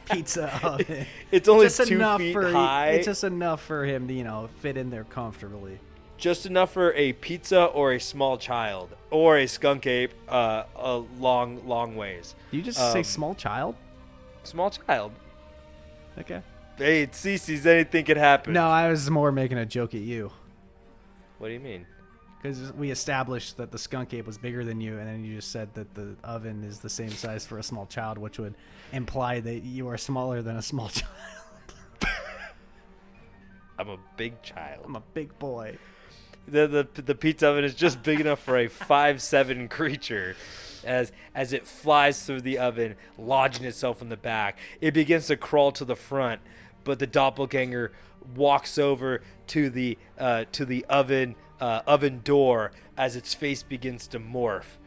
[SPEAKER 5] pizza oven.
[SPEAKER 4] It's only
[SPEAKER 5] just
[SPEAKER 4] 2 feet high.
[SPEAKER 5] It's just enough for him to, fit in there comfortably.
[SPEAKER 4] Just enough for a pizza or a small child or a skunk ape a long ways.
[SPEAKER 5] Did you just say small child?
[SPEAKER 4] Small child.
[SPEAKER 5] Okay.
[SPEAKER 4] Hey, it's Cece's. Anything could happen.
[SPEAKER 5] No, I was more making a joke at you.
[SPEAKER 4] What do you mean?
[SPEAKER 5] Because we established that the skunk ape was bigger than you, and then you just said that the oven is the same size for a small child, which would imply that you are smaller than a small child.
[SPEAKER 4] I'm a big child.
[SPEAKER 5] I'm a big boy.
[SPEAKER 4] The pizza oven is just big enough for a 5'7" creature. As it flies through the oven, lodging itself in the back, it begins to crawl to the front, but the doppelganger walks over to the oven door as its face begins to morph.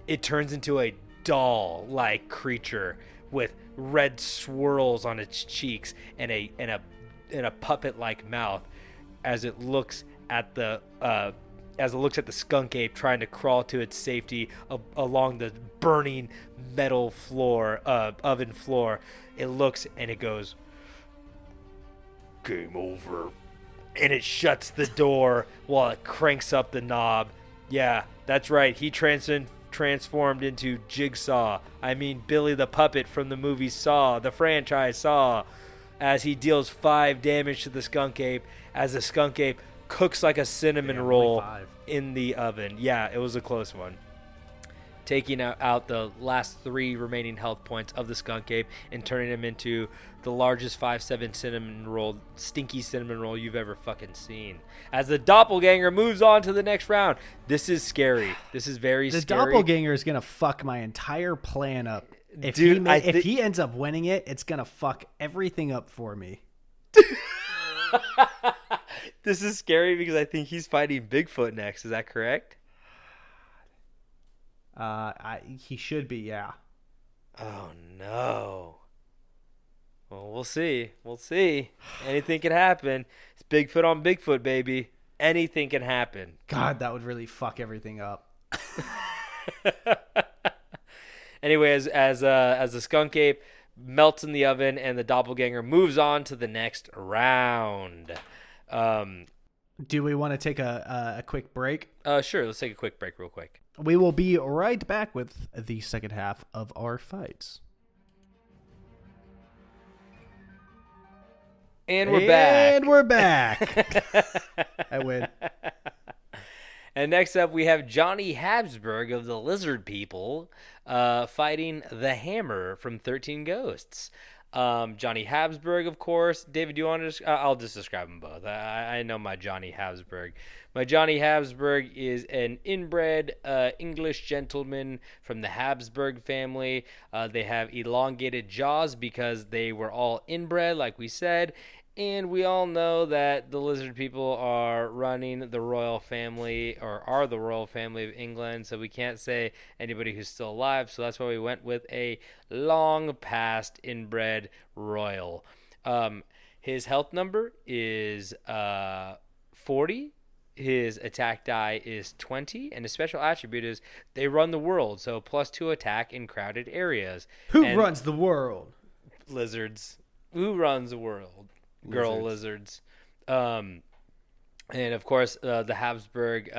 [SPEAKER 4] It turns into a doll-like creature with red swirls on its cheeks and a puppet-like mouth as it looks at the skunk ape trying to crawl to its safety along the burning metal floor, oven floor. It looks and it goes, "Game over." And it shuts the door while it cranks up the knob. Yeah, that's right. He transformed into Jigsaw. I mean, Billy the Puppet from the movie Saw, the franchise Saw, as he deals 5 damage to the skunk ape as the skunk ape cooks like a cinnamon roll in the oven. Yeah, it was a close one. Taking out the last 3 remaining health points of the skunk ape and turning him into the largest 5'7" stinky cinnamon roll you've ever fucking seen. As the doppelganger moves on to the next round. This is scary. This is very scary.
[SPEAKER 5] The doppelganger is going to fuck my entire plan up. If he ends up winning it, it's going to fuck everything up for me.
[SPEAKER 4] This is scary because I think he's fighting Bigfoot next. Is that correct?
[SPEAKER 5] He should be, yeah.
[SPEAKER 4] Oh no. Well, we'll see. We'll see. Anything can happen. It's Bigfoot on Bigfoot, baby. Anything can happen.
[SPEAKER 5] God, that would really fuck everything up.
[SPEAKER 4] Anyway, as the skunk ape melts in the oven and the doppelganger moves on to the next round.
[SPEAKER 5] Do we want to take a quick break?
[SPEAKER 4] Sure. Let's take a quick break real quick.
[SPEAKER 5] We will be right back with the second half of our fights.
[SPEAKER 4] And we're back.
[SPEAKER 5] And we're back. I win.
[SPEAKER 4] And next up, we have Johnny Habsburg of the Lizard People fighting the Hammer from 13 Ghosts. Johnny Habsburg, of course. David, do you want to I'll just describe them both. I know my Johnny Habsburg. My Johnny Habsburg is an inbred English gentleman from the Habsburg family. They have elongated jaws because they were all inbred, like we said. And we all know that the Lizard People are running the royal family, or are the royal family of England, so we can't say anybody who's still alive, so that's why we went with a long past inbred royal. His health number is 40, his attack die is 20, and his special attribute is they run the world, so +2 attack in crowded areas.
[SPEAKER 5] Who runs the world?
[SPEAKER 4] Lizards. Who runs the world? Girl lizards. And of course, the Habsburg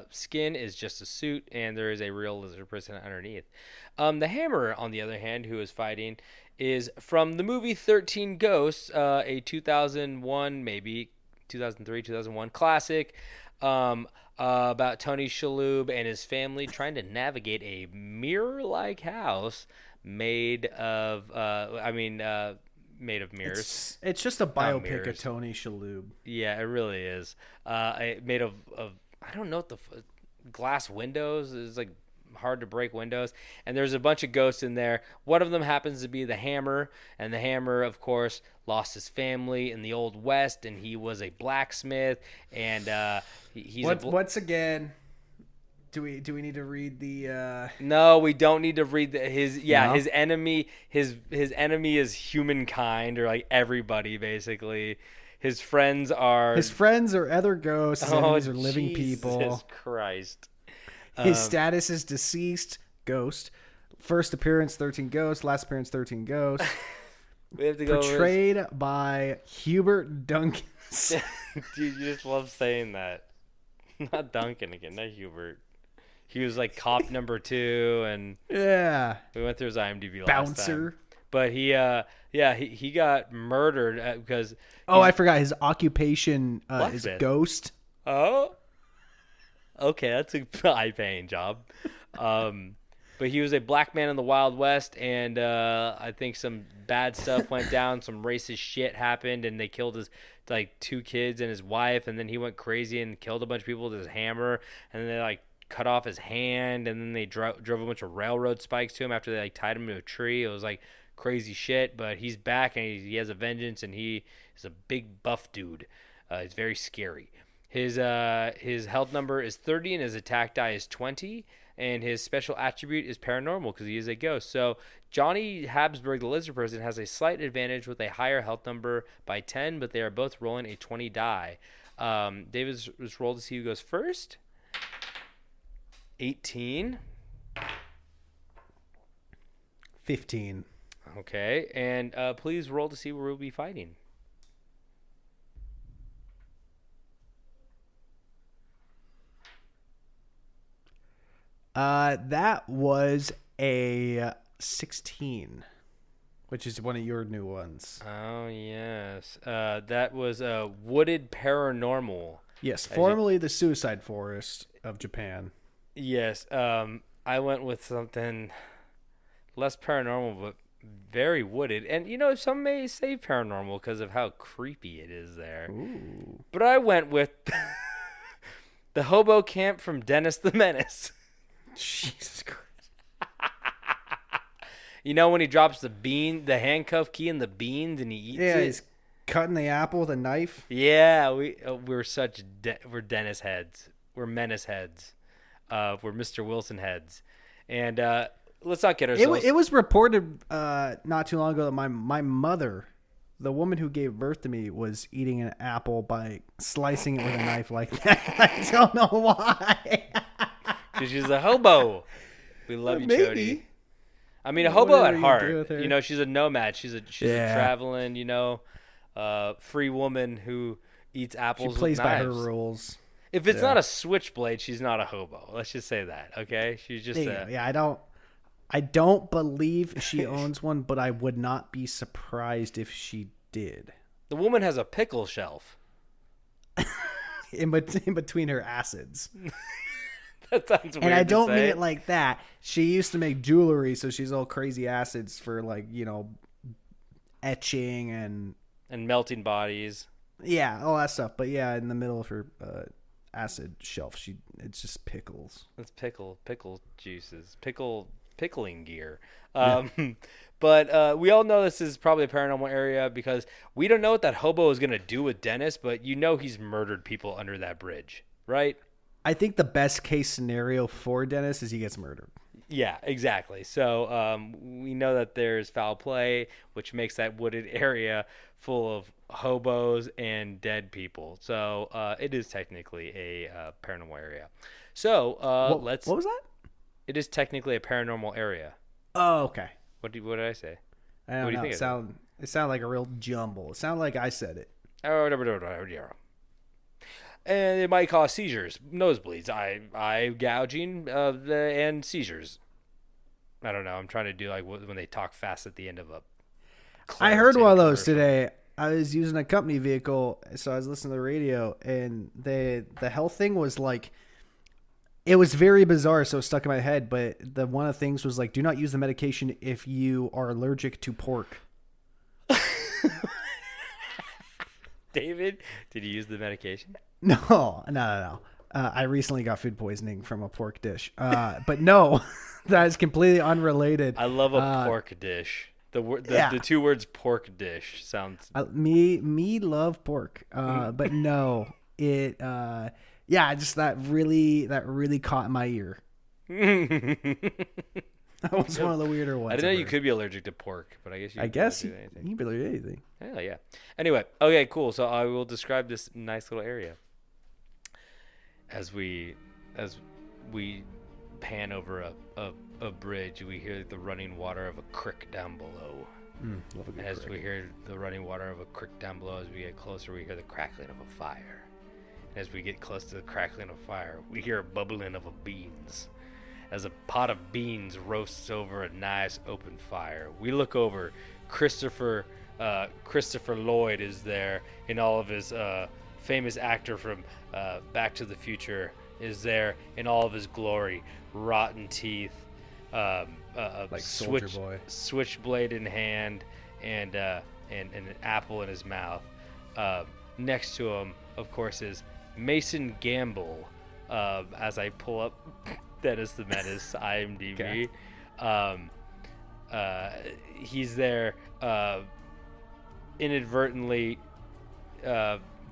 [SPEAKER 4] skin is just a suit, and there is a real lizard person underneath. The Hammer, on the other hand, who is fighting, is from the movie 13 Ghosts, a 2001, maybe 2003, 2001 classic, about Tony Shalhoub and his family trying to navigate a mirror-like house made of, made of mirrors.
[SPEAKER 5] It's just a biopic of Tony Shalhoub.
[SPEAKER 4] Yeah, it really is. Made of I don't know what glass windows is like hard to break windows, and there's a bunch of ghosts in there. One of them happens to be the Hammer, and the Hammer, of course, lost his family in the Old West, and he was a blacksmith, and he's
[SPEAKER 5] once again. Do we need to read the?
[SPEAKER 4] No, we don't need to read his. Yeah,
[SPEAKER 5] No?
[SPEAKER 4] his enemy. His enemy is humankind, or like everybody basically. His friends are
[SPEAKER 5] other ghosts. His enemies are living people.
[SPEAKER 4] Jesus Christ.
[SPEAKER 5] His status is deceased ghost. First appearance 13 ghosts. Last appearance 13 ghosts.
[SPEAKER 4] We have to go
[SPEAKER 5] portrayed by Hubert Duncan.
[SPEAKER 4] Dude, you just love saying that. Not Duncan again, not Hubert. He was like cop number 2, and
[SPEAKER 5] yeah,
[SPEAKER 4] we went through his IMDb last
[SPEAKER 5] bouncer.
[SPEAKER 4] time. But he got murdered because.
[SPEAKER 5] I forgot his occupation is ghost.
[SPEAKER 4] Oh, okay, that's a high-paying job. But he was a black man in the Wild West, and I think some bad stuff went down. Some racist shit happened, and they killed his 2 kids and his wife, and then he went crazy and killed a bunch of people with his hammer, and then they cut off his hand, and then they drove a bunch of railroad spikes to him after they tied him to a tree. It was crazy shit, but he's back, and he has a vengeance, and he is a big buff dude. He's very scary. His health number is 30, and his attack die is 20, and his special attribute is paranormal because he is a ghost. So Johnny Habsburg, the lizard person, has a slight advantage with a higher health number by 10, but they are both rolling a 20 die. David's rolled to see who goes first. 18.
[SPEAKER 5] 15.
[SPEAKER 4] Okay, and please roll to see where we'll be fighting.
[SPEAKER 5] That was a 16, which is one of your new ones.
[SPEAKER 4] Oh, yes. That was a wooded paranormal.
[SPEAKER 5] Yes, formerly the Suicide Forest of Japan.
[SPEAKER 4] Yes. I went with something less paranormal, but very wooded. And, some may say paranormal because of how creepy it is there.
[SPEAKER 5] Ooh.
[SPEAKER 4] But I went with the hobo camp from Dennis the Menace.
[SPEAKER 5] Jesus Christ.
[SPEAKER 4] When he drops the handcuff key in the beans and he eats it?
[SPEAKER 5] Yeah, he's cutting the apple with a knife.
[SPEAKER 4] Yeah, we're we're Dennis heads. We're Menace heads. We're Mr. Wilson heads. And let's not get ourselves...
[SPEAKER 5] It was reported not too long ago that my mother, the woman who gave birth to me, was eating an apple by slicing it with a knife like that. I don't know why.
[SPEAKER 4] Because she's a hobo. We love you,
[SPEAKER 5] Maybe.
[SPEAKER 4] Chody. I mean, a hobo at heart.
[SPEAKER 5] You do
[SPEAKER 4] She's a nomad. She's a traveling, free woman who eats apples
[SPEAKER 5] She plays
[SPEAKER 4] with
[SPEAKER 5] by
[SPEAKER 4] knives.
[SPEAKER 5] her rules.
[SPEAKER 4] If it's not a switchblade, she's not a hobo. Let's just say that, okay? She's just
[SPEAKER 5] I don't believe she owns one, but I would not be surprised if she did.
[SPEAKER 4] The woman has a pickle shelf.
[SPEAKER 5] in between her acids.
[SPEAKER 4] That sounds weird.
[SPEAKER 5] And I don't
[SPEAKER 4] to say.
[SPEAKER 5] mean it like that. She used to make jewelry, so she's all crazy acids for etching and
[SPEAKER 4] melting bodies.
[SPEAKER 5] Yeah, all that stuff. But yeah, in the middle of her acid shelf, it's just pickles.
[SPEAKER 4] It's pickle juices, pickling gear. But we all know this is probably a paranormal area because we don't know what that hobo is going to do with Dennis, but he's murdered people under that bridge, right?
[SPEAKER 5] I think the best case scenario for Dennis is he gets murdered.
[SPEAKER 4] Yeah, exactly. So we know that there's foul play, which makes that wooded area full of hobos and dead people. So it is technically a paranormal area. So
[SPEAKER 5] what was that?
[SPEAKER 4] It is technically a paranormal area.
[SPEAKER 5] Oh, okay.
[SPEAKER 4] What did I say?
[SPEAKER 5] I don't
[SPEAKER 4] what do
[SPEAKER 5] know.
[SPEAKER 4] you think?
[SPEAKER 5] It sounded like a real jumble. It sounded like I said it.
[SPEAKER 4] And it might cause seizures, nosebleeds, eye gouging, and seizures. I don't know. I'm trying to do when they talk fast at the end of a.
[SPEAKER 5] I heard one of those today. I was using a company vehicle, so I was listening to the radio, and the health thing was it was very bizarre, so it stuck in my head. But one of the things was do not use the medication if you are allergic to pork.
[SPEAKER 4] David, did you use the medication?
[SPEAKER 5] No. I recently got food poisoning from a pork dish. But no, that is completely unrelated.
[SPEAKER 4] I love a pork dish. The two words pork dish sounds.
[SPEAKER 5] Me love pork. But no, it. Just that really caught my ear. That was one of the weirder ones.
[SPEAKER 4] I didn't know you could be allergic to pork, but I guess you.
[SPEAKER 5] I guess you
[SPEAKER 4] anything.
[SPEAKER 5] can be allergic to anything.
[SPEAKER 4] Hell yeah. Anyway, okay, cool. So I will describe this nice little area as we pan over a bridge. We hear the running water of a creek down below.
[SPEAKER 5] Love a good
[SPEAKER 4] As
[SPEAKER 5] crick.
[SPEAKER 4] we hear the running water of a creek down below, as we get closer, we hear the crackling of a fire. As we get close to the crackling of fire, we hear a bubbling of beans. As a pot of beans roasts over a nice open fire, we look over. Christopher Lloyd is there in all of his famous actor from Back to the Future is there in all of his glory. Rotten teeth,
[SPEAKER 5] Like Soldier Boy.
[SPEAKER 4] switchblade in hand, and an apple in his mouth. Next to him, of course, is Mason Gamble. As I pull up Dennis the Menace IMDb, he's there inadvertently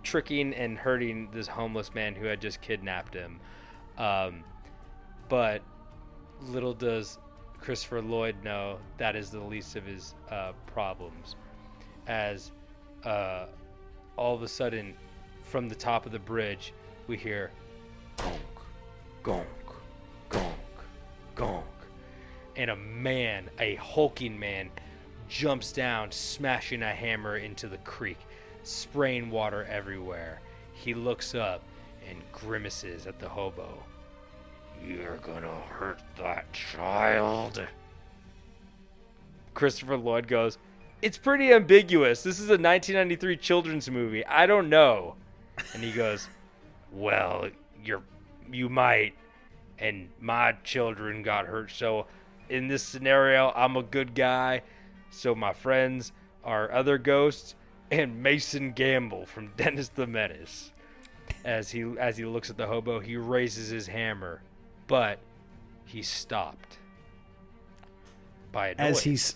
[SPEAKER 4] tricking and hurting this homeless man who had just kidnapped him. But little does Christopher Lloyd know that is the least of his problems, as all of a sudden from the top of the bridge we hear gonk, gonk, gonk, gonk, and a hulking man jumps down, smashing a hammer into the creek, spraying water everywhere. He looks up and grimaces at the hobo. "You're gonna hurt that child." Christopher Lloyd goes, "It's pretty ambiguous. This is a 1993 children's movie. I don't know." And he goes, "Well, you might, and my children got hurt, so in this scenario, I'm a good guy. So my friends are other ghosts and Mason Gamble from Dennis the Menace." As he looks at the hobo, he raises his hammer, but he's stopped by a noise.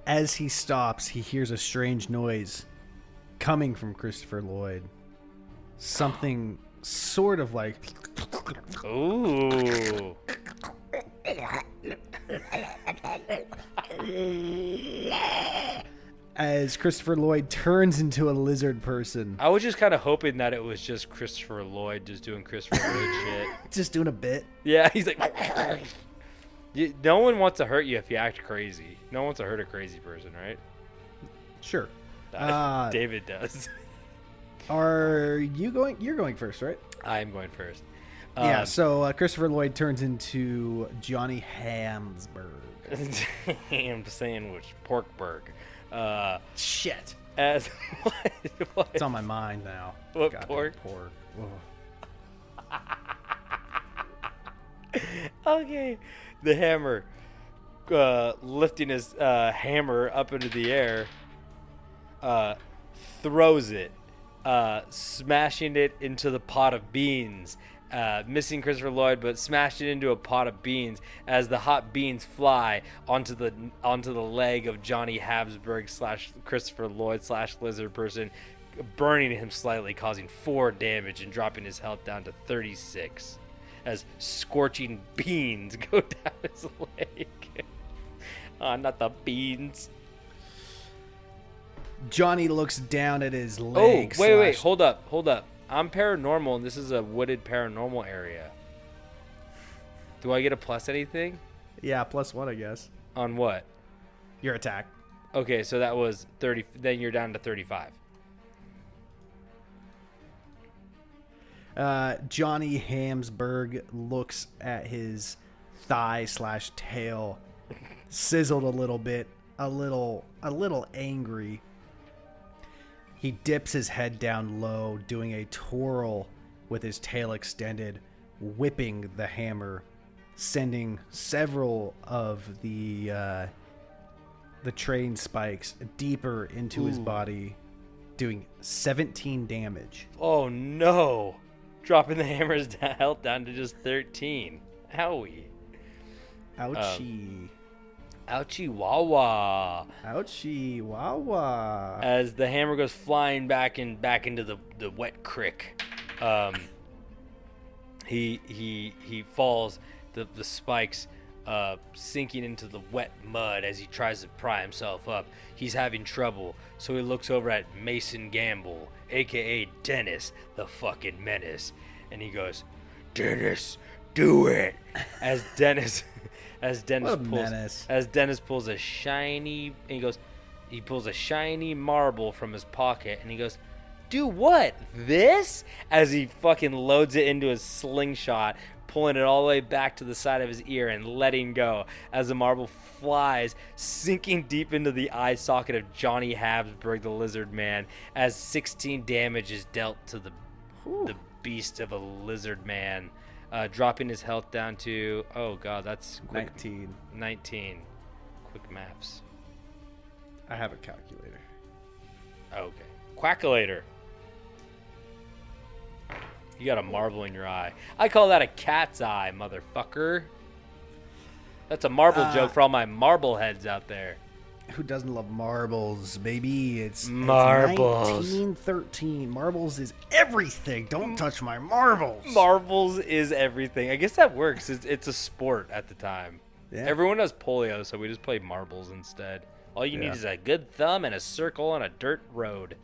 [SPEAKER 5] As he stops, he hears a strange noise coming from Christopher Lloyd. Something sort of like
[SPEAKER 4] Ooh.
[SPEAKER 5] as Christopher Lloyd turns into a lizard person.
[SPEAKER 4] I was just kind of hoping that it was just Christopher Lloyd just doing Christopher Lloyd shit.
[SPEAKER 5] Just doing a bit.
[SPEAKER 4] Yeah, he's like... No one wants to hurt you if you act crazy. No one wants to hurt a crazy person, right?
[SPEAKER 5] Sure.
[SPEAKER 4] David does.
[SPEAKER 5] Are you going? You're going first, right?
[SPEAKER 4] I'm going first.
[SPEAKER 5] So Christopher Lloyd turns into Johnny Habsburg.
[SPEAKER 4] Ham sandwich, porkburg.
[SPEAKER 5] Shit.
[SPEAKER 4] As what?
[SPEAKER 5] It's on my mind now.
[SPEAKER 4] What,
[SPEAKER 5] Goddamn
[SPEAKER 4] pork?
[SPEAKER 5] Pork.
[SPEAKER 4] Okay. The hammer, lifting his hammer up into the air, throws it, smashing it into the pot of beans, missing Christopher Lloyd, but smashed it into a pot of beans as the hot beans fly onto the leg of Johnny Habsburg / Christopher Lloyd / lizard person, burning him slightly, causing 4 damage and dropping his health down to 36. As scorching beans go down his leg. Not the beans.
[SPEAKER 5] Johnny looks down at his leg.
[SPEAKER 4] Oh, wait, hold up. I'm paranormal, and this is a wooded paranormal area. Do I get a plus anything?
[SPEAKER 5] Yeah, +1, I guess.
[SPEAKER 4] On what?
[SPEAKER 5] Your attack.
[SPEAKER 4] Okay, so that was 30. Then you're down to 35.
[SPEAKER 5] Johnny Habsburg looks at his thigh / tail, sizzled a little bit, a little angry. He dips his head down low, doing a twirl with his tail extended, whipping the hammer, sending several of the train spikes deeper into his body, doing 17 damage.
[SPEAKER 4] Oh no! dropping the hammer's health down to just 13. Owie.
[SPEAKER 5] Ouchie.
[SPEAKER 4] Ouchie wawa.
[SPEAKER 5] Ouchie wawa.
[SPEAKER 4] As the hammer goes flying back into the wet crick, he falls. The spikes sinking into the wet mud as he tries to pry himself up. He's having trouble, so he looks over at Mason Gamble, aka Dennis, the fucking menace, and he goes, "Dennis, do it!" As Dennis pulls a shiny, and he pulls a shiny marble from his pocket, and he goes, "Do what? This?" As he fucking loads it into his slingshot, pulling it all the way back to the side of his ear and letting go as the marble flies, sinking deep into the eye socket of Johnny Habsburg, the lizard man, as 16 damage is dealt to the beast of a lizard man, dropping his health down to, oh god, that's quick, 19. Quick maths.
[SPEAKER 5] I have a calculator.
[SPEAKER 4] Okay. Quackulator. You got a marble in your eye. I call that a cat's eye, motherfucker. That's a marble joke for all my marble heads out there.
[SPEAKER 5] Who doesn't love marbles, baby? It's
[SPEAKER 4] marbles.
[SPEAKER 5] 1913. Marbles is everything. Don't touch my marbles.
[SPEAKER 4] Marbles is everything. I guess that works. It's a sport at the time.
[SPEAKER 5] Yeah.
[SPEAKER 4] Everyone has polio, so we just play marbles instead. All you need is a good thumb and a circle on a dirt road.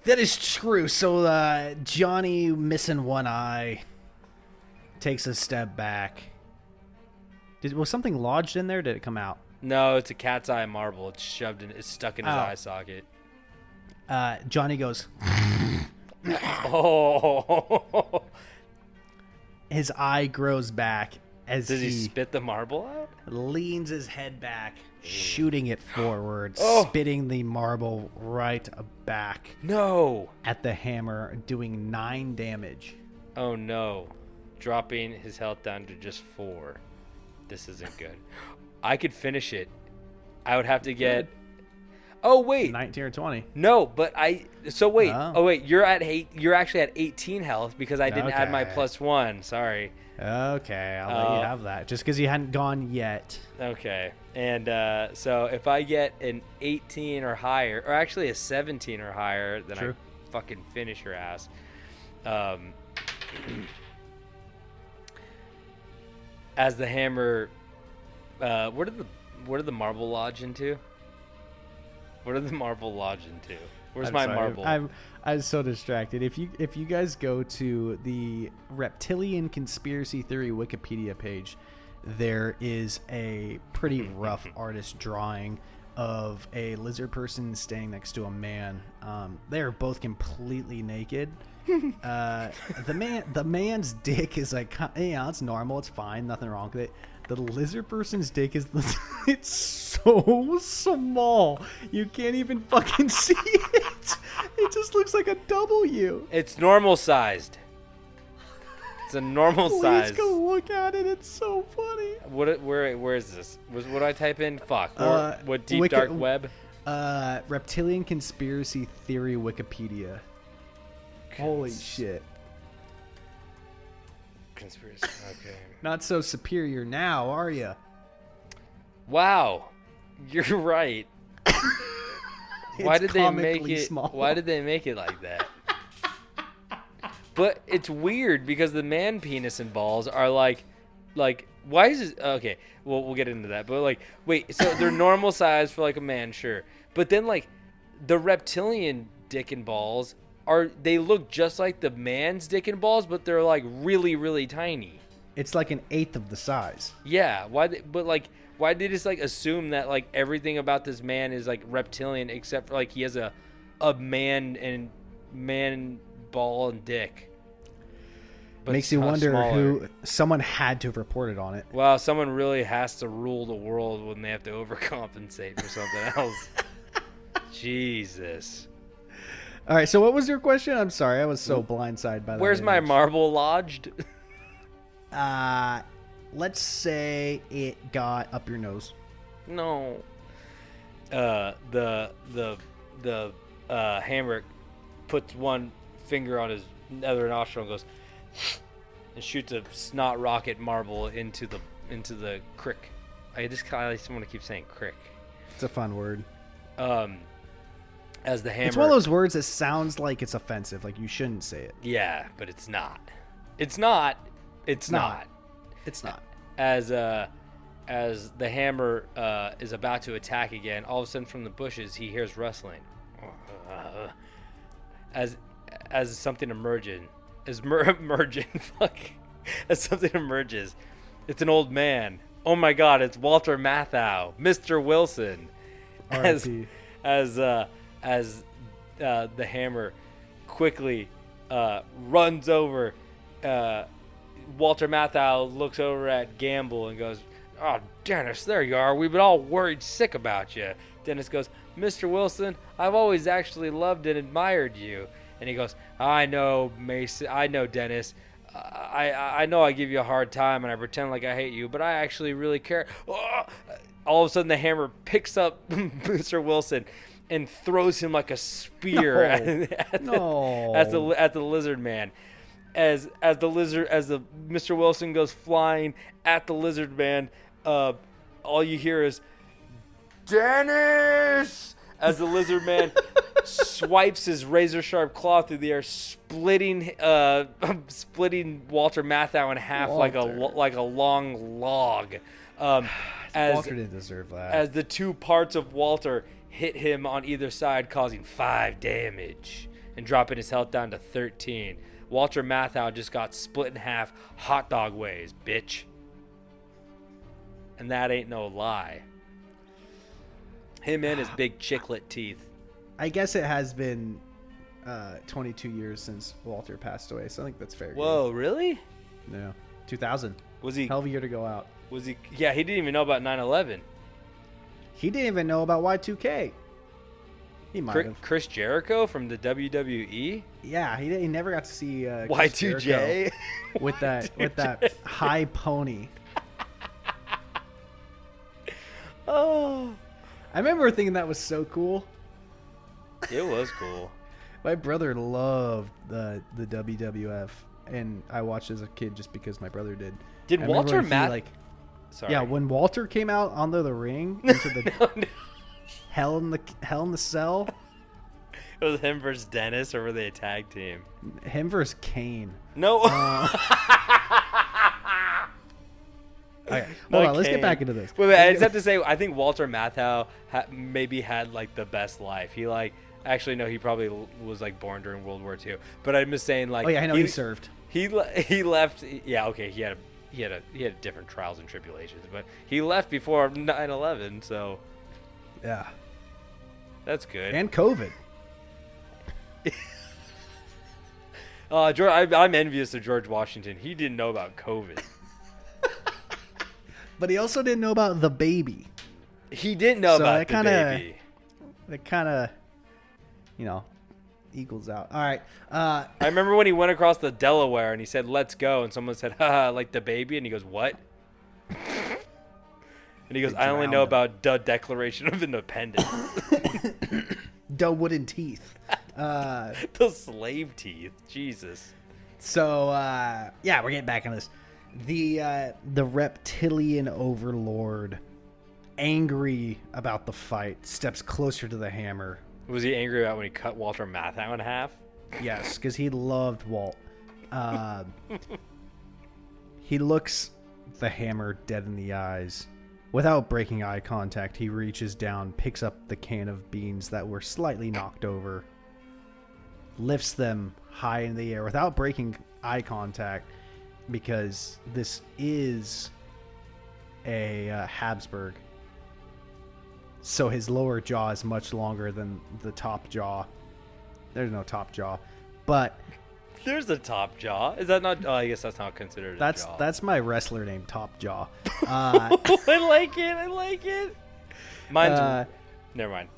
[SPEAKER 5] That is true. So Johnny, missing one eye, takes a step back. Was something lodged in there? Or did it come out?
[SPEAKER 4] No, it's a cat's eye marble. It's shoved in. It's stuck in his eye socket.
[SPEAKER 5] Johnny goes.
[SPEAKER 4] Oh.
[SPEAKER 5] His eye grows back as
[SPEAKER 4] Does he spit the marble out?
[SPEAKER 5] Leans his head back, shooting it forward, spitting the marble right back.
[SPEAKER 4] No.
[SPEAKER 5] At the hammer, doing 9 damage.
[SPEAKER 4] Oh no. Dropping his health down to just 4. This isn't good. I could finish it. I would have to get... Oh, wait.
[SPEAKER 5] 19 or 20.
[SPEAKER 4] No, but So, wait. Oh, wait. You're actually at 18 health because I didn't add my +1. Sorry.
[SPEAKER 5] Okay, I'll let you have that. Just because you hadn't gone yet.
[SPEAKER 4] Okay. And so if I get an 18 or higher, or actually a 17 or higher, then I fucking finish your ass. As the hammer... where did the marble lodge into? Where did the marble lodge into? Where's my marble?
[SPEAKER 5] I'm so distracted. If you guys go to the Reptilian Conspiracy Theory Wikipedia page, there is a pretty rough artist drawing of a lizard person standing next to a man. They are both completely naked. The man's dick is like, it's normal, it's fine, nothing wrong with it. The lizard person's dick is it's so small you can't even fucking see it. It just looks like a W.
[SPEAKER 4] It's normal sized. It's a normal size.
[SPEAKER 5] Please go look at it. It's so funny.
[SPEAKER 4] Where is this? What do I type in? Fuck. What deep dark web?
[SPEAKER 5] Reptilian Conspiracy Theory Wikipedia. Holy shit.
[SPEAKER 4] Conspiracy. Okay.
[SPEAKER 5] Not so superior now, are you?
[SPEAKER 4] Wow. You're right. Why did they make it?
[SPEAKER 5] Small.
[SPEAKER 4] Why did they make it like that? But it's weird because the man penis and balls are like why is this? Okay, well we'll get into that. But like, wait, so they're normal size for like a man, sure. But then like the reptilian dick and balls they look just like the man's dick and balls, but they're like really, really tiny.
[SPEAKER 5] It's like an eighth of the size.
[SPEAKER 4] Yeah. Why did they just like assume that like everything about this man is like reptilian except for like he has a man ball and dick? But
[SPEAKER 5] makes you wonder who someone had to have reported on it.
[SPEAKER 4] Well, someone really has to rule the world when they have to overcompensate for something else. Jesus.
[SPEAKER 5] All right, so what was your question? I'm sorry, I was so blindsided by that.
[SPEAKER 4] Where's my marble lodged?
[SPEAKER 5] Let's say it got up your nose.
[SPEAKER 4] No. The hammer puts one finger on his other nostril and goes and shoots a snot rocket marble into the crick. I just want to keep saying crick.
[SPEAKER 5] It's a fun word.
[SPEAKER 4] As the hammer.
[SPEAKER 5] It's one of those words that sounds like it's offensive, like you shouldn't say it.
[SPEAKER 4] Yeah, but it's not. It's not. It's not.
[SPEAKER 5] It's not.
[SPEAKER 4] As the hammer is about to attack again, all of a sudden from the bushes he hears rustling. As something emerging, as something emerges, it's an old man. Oh my God! It's Walter Matthau, Mr. Wilson. As the hammer quickly runs over, Walter Matthau looks over at Gamble and goes, "Oh, Dennis, there you are. We've been all worried sick about you." Dennis goes, "Mr. Wilson, I've always actually loved and admired you." And he goes, "I know, Mason. I know, Dennis. I know I give you a hard time and I pretend like I hate you, but I actually really care." All of a sudden, the hammer picks up Mr. Wilson and throws him like a spear at the lizard man. As Mr. Wilson goes flying at the lizard man, all you hear is "Dennis!" as the lizard man swipes his razor sharp claw through the air, splitting Walter Matthau in half like a long log.
[SPEAKER 5] Walter didn't deserve that.
[SPEAKER 4] As the two parts of Walter hit him on either side, causing 5 damage and dropping his health down to 13. Walter Matthau just got split in half hot dog ways, bitch. And that ain't no lie. Him and his big chiclet teeth.
[SPEAKER 5] I guess it has been 22 years since Walter passed away, so I think that's fair.
[SPEAKER 4] Whoa, really?
[SPEAKER 5] Yeah. 2000.
[SPEAKER 4] Was he?
[SPEAKER 5] Hell of a year to go out.
[SPEAKER 4] Was he? Yeah, he didn't even know about 9/11.
[SPEAKER 5] He didn't even know about Y2K. He might have.
[SPEAKER 4] Chris Jericho from the WWE.
[SPEAKER 5] Yeah, he never got to see
[SPEAKER 4] Y2J
[SPEAKER 5] with that high pony.
[SPEAKER 4] Oh,
[SPEAKER 5] I remember thinking that was so cool.
[SPEAKER 4] it was cool.
[SPEAKER 5] My brother loved the WWF, and I watched as a kid just because my brother did.
[SPEAKER 4] Did Walter
[SPEAKER 5] Sorry. Yeah, when Walter came out onto the ring into the hell in the cell.
[SPEAKER 4] It was him versus Dennis, or were they a tag team?
[SPEAKER 5] Him versus Kane.
[SPEAKER 4] No.
[SPEAKER 5] Okay, hold on, let's get back into this.
[SPEAKER 4] Wait, I just have to say, I think Walter Matthau maybe had like the best life. He actually no, he probably was like born during World War II. But I'm just saying, like,
[SPEAKER 5] oh yeah, I know he served.
[SPEAKER 4] He left. Yeah, okay, he had different trials and tribulations, but he left before 9/11, so
[SPEAKER 5] yeah,
[SPEAKER 4] that's good.
[SPEAKER 5] And COVID.
[SPEAKER 4] George, I'm envious of George Washington. He didn't know about COVID.
[SPEAKER 5] But he also didn't know about the baby.
[SPEAKER 4] He didn't know about the baby.
[SPEAKER 5] It kind of, equals out. All right.
[SPEAKER 4] I remember when he went across the Delaware and he said, "Let's go," and someone said, "Haha, like the baby," and he goes, "What?" And he goes, "I only know about the Declaration of Independence."
[SPEAKER 5] The wooden teeth.
[SPEAKER 4] The slave teeth. Jesus.
[SPEAKER 5] So, yeah, we're getting back on this. The reptilian overlord, angry about the fight, steps closer to the hammer.
[SPEAKER 4] Was he angry about when he cut Walter Matthau in half?
[SPEAKER 5] Yes, because he loved Walt. He looks the hammer dead in the eyes. Without breaking eye contact, he reaches down, picks up the can of beans that were slightly knocked over, lifts them high in the air without breaking eye contact, because this is a Habsburg. So his lower jaw is much longer than the top jaw. There's no top jaw, but
[SPEAKER 4] there's a top jaw. Is that not? Oh, I guess that's not considered a jaw.
[SPEAKER 5] That's my wrestler name, Top Jaw.
[SPEAKER 4] I like it. I like it. Mine's never mind.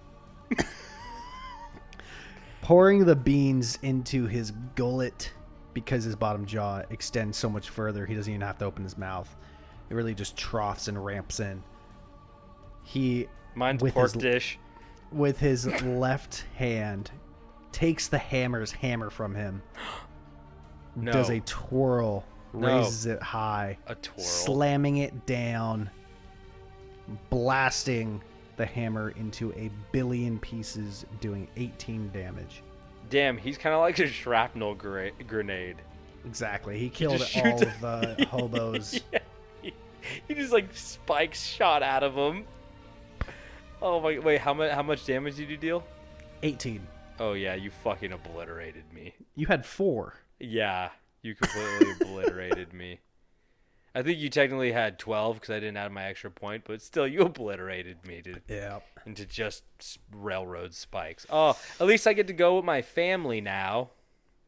[SPEAKER 5] Pouring the beans into his gullet because his bottom jaw extends so much further, he doesn't even have to open his mouth. It really just troughs and ramps in.
[SPEAKER 4] Mine's pork dish.
[SPEAKER 5] With his left hand, takes the hammer's hammer from him does a twirl,
[SPEAKER 4] No.
[SPEAKER 5] raises it high,
[SPEAKER 4] A twirl.
[SPEAKER 5] slamming it down, blasting the hammer into a billion pieces, doing 18 damage.
[SPEAKER 4] Damn, he's kind of like a shrapnel grenade.
[SPEAKER 5] Exactly. He killed
[SPEAKER 4] just
[SPEAKER 5] all
[SPEAKER 4] shoots
[SPEAKER 5] of the hobos.
[SPEAKER 4] Yeah. He just like spikes shot out of him. Oh my! Wait, how much damage did you deal?
[SPEAKER 5] 18.
[SPEAKER 4] Oh yeah, you fucking obliterated me.
[SPEAKER 5] You had 4.
[SPEAKER 4] Yeah, you completely obliterated me. I think you technically had 12 because I didn't add my extra point, but still, you obliterated me into just railroad spikes. Oh, at least I get to go with my family now.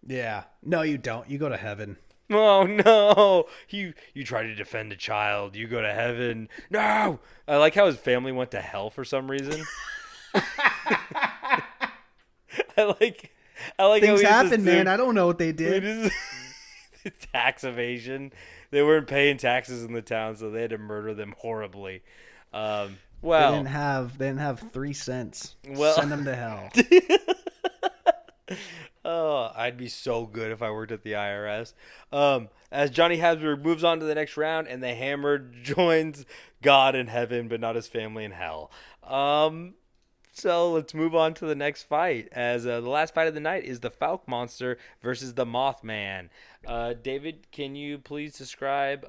[SPEAKER 5] Yeah. No, you don't. You go to heaven.
[SPEAKER 4] Oh no! You try to defend a child, you go to heaven. No! I like how his family went to hell for some reason. I like
[SPEAKER 5] Things
[SPEAKER 4] how
[SPEAKER 5] happen, man. I don't know what they did.
[SPEAKER 4] Tax evasion. They weren't paying taxes in the town, so they had to murder them horribly. Well,
[SPEAKER 5] They didn't have 3 cents.
[SPEAKER 4] Well,
[SPEAKER 5] send them to hell.
[SPEAKER 4] Oh, I'd be so good if I worked at the IRS. As Johnny Habsburg moves on to the next round, and the hammer joins God in heaven, but not his family in hell. So let's move on to the next fight. As the last fight of the night is the Fouke monster versus the Mothman. David, can you please describe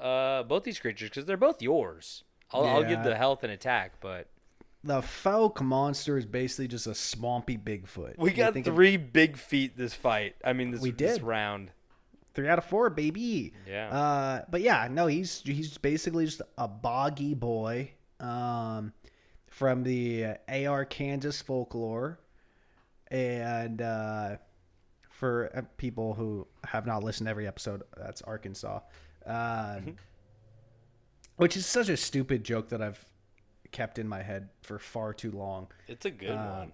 [SPEAKER 4] both these creatures because they're both yours? I'll give the health and attack, but.
[SPEAKER 5] The Fouke monster is basically just a swampy Bigfoot.
[SPEAKER 4] We got 3 big feet this fight. I mean, this round.
[SPEAKER 5] 3 out of 4, baby.
[SPEAKER 4] Yeah.
[SPEAKER 5] But yeah, no, he's basically just a boggy boy from the AR Kansas folklore. And for people who have not listened to every episode, that's Arkansas. Which is such a stupid joke that I've kept in my head for far too long.
[SPEAKER 4] It's a good one.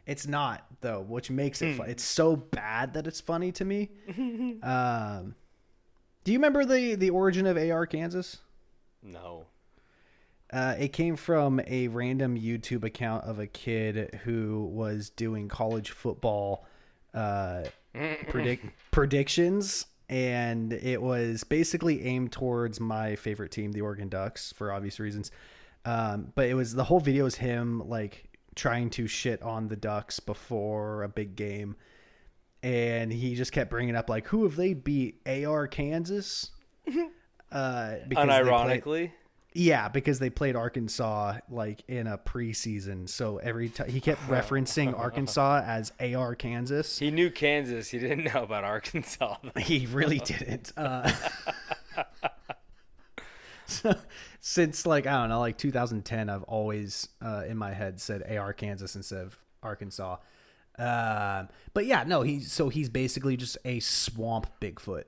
[SPEAKER 5] It's not though, which makes it fun. It's so bad that it's funny to me. Do you remember the origin of AR Kansas?
[SPEAKER 4] No.
[SPEAKER 5] It came from a random YouTube account of a kid who was doing college football predictions, and it was basically aimed towards my favorite team, the Oregon Ducks, for obvious reasons. But it was the whole video is him like trying to shit on the Ducks before a big game, and he just kept bringing up like, who have they beat? AR Kansas.
[SPEAKER 4] Unironically.
[SPEAKER 5] Because they played Arkansas like in a preseason, so every time he kept referencing Arkansas as AR Kansas.
[SPEAKER 4] He knew Kansas. He didn't know about Arkansas.
[SPEAKER 5] He really didn't. So, since like, I don't know, like 2010, I've always in my head said AR Kansas instead of Arkansas. But yeah, no, he's basically just a swamp Bigfoot.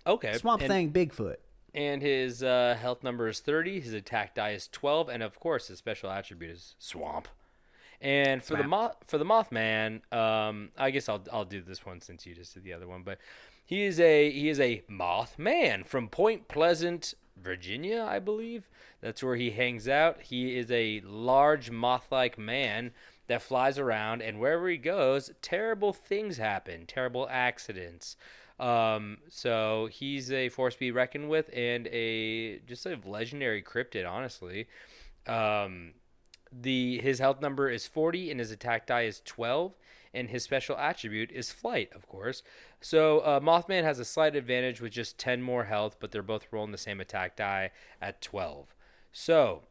[SPEAKER 4] Okay.
[SPEAKER 5] Swamp Thing Bigfoot.
[SPEAKER 4] And his health number is 30. His attack die is 12, and of course his special attribute is swamp. And for the Mothman, I guess I'll do this one since you just did the other one. But he is a Mothman from Point Pleasant, Virginia, I believe. That's where he hangs out. He is a large moth-like man that flies around, and wherever he goes, terrible things happen, terrible accidents. So he's a force to be reckoned with, and just a legendary cryptid, honestly. His health number is 40, and his attack die is 12, and his special attribute is flight, of course. So Mothman has a slight advantage with just 10 more health, but they're both rolling the same attack die at 12. So,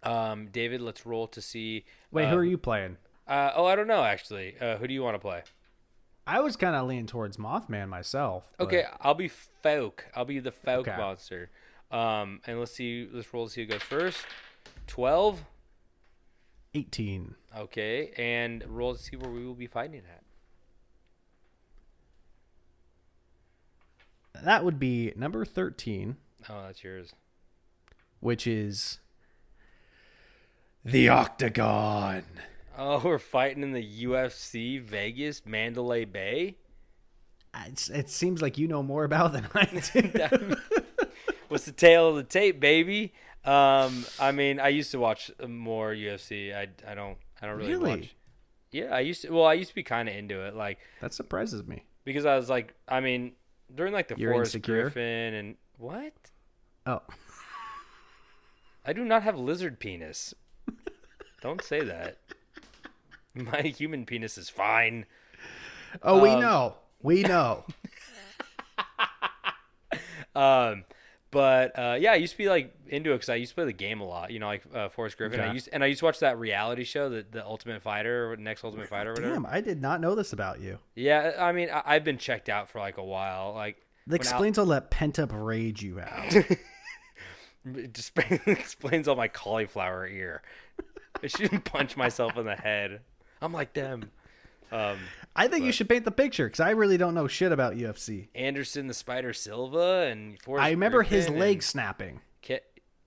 [SPEAKER 4] David, let's roll to see.
[SPEAKER 5] Wait, who are you playing?
[SPEAKER 4] I don't know, actually. Who do you want to play?
[SPEAKER 5] I was kind of leaning towards Mothman myself. But...
[SPEAKER 4] Okay, I'll be Fouke. I'll be the Fouke
[SPEAKER 5] Okay.
[SPEAKER 4] monster. And let's roll to see who goes first. 12.
[SPEAKER 5] 18.
[SPEAKER 4] Okay, and roll to see where we will be fighting at.
[SPEAKER 5] That would be number 13,
[SPEAKER 4] Oh, that's yours.
[SPEAKER 5] which is the Octagon.
[SPEAKER 4] Oh, we're fighting in the UFC Vegas Mandalay Bay.
[SPEAKER 5] It seems like you know more about than I do.
[SPEAKER 4] What's the tail of the tape, baby? I mean, I used to watch more UFC. I don't really watch. Yeah, I used to be kind of into it, like
[SPEAKER 5] That surprises me.
[SPEAKER 4] because I was like, I mean, During like the
[SPEAKER 5] You're
[SPEAKER 4] Forrest
[SPEAKER 5] insecure?
[SPEAKER 4] Griffin and what?
[SPEAKER 5] Oh.
[SPEAKER 4] I do not have lizard penis. Don't say that. My human penis is fine.
[SPEAKER 5] Oh, we know. We know.
[SPEAKER 4] Yeah, I used to be like into it because I used to play the game a lot. You know, like Forrest Griffin.
[SPEAKER 5] Okay.
[SPEAKER 4] I used to watch that reality show, the Ultimate Fighter or Next Ultimate Fighter, or whatever.
[SPEAKER 5] Damn, I did not know this about you.
[SPEAKER 4] Yeah, I mean, I've been checked out for like a while. Like,
[SPEAKER 5] That explains all that pent-up rage you have.
[SPEAKER 4] it just explains all my cauliflower ear. I shouldn't punch myself in the head. I'm like them.
[SPEAKER 5] I think you should paint the picture because I really don't know shit about UFC.
[SPEAKER 4] Anderson the Spider Silva and Forrest
[SPEAKER 5] I remember his
[SPEAKER 4] Griffin
[SPEAKER 5] leg
[SPEAKER 4] and
[SPEAKER 5] snapping,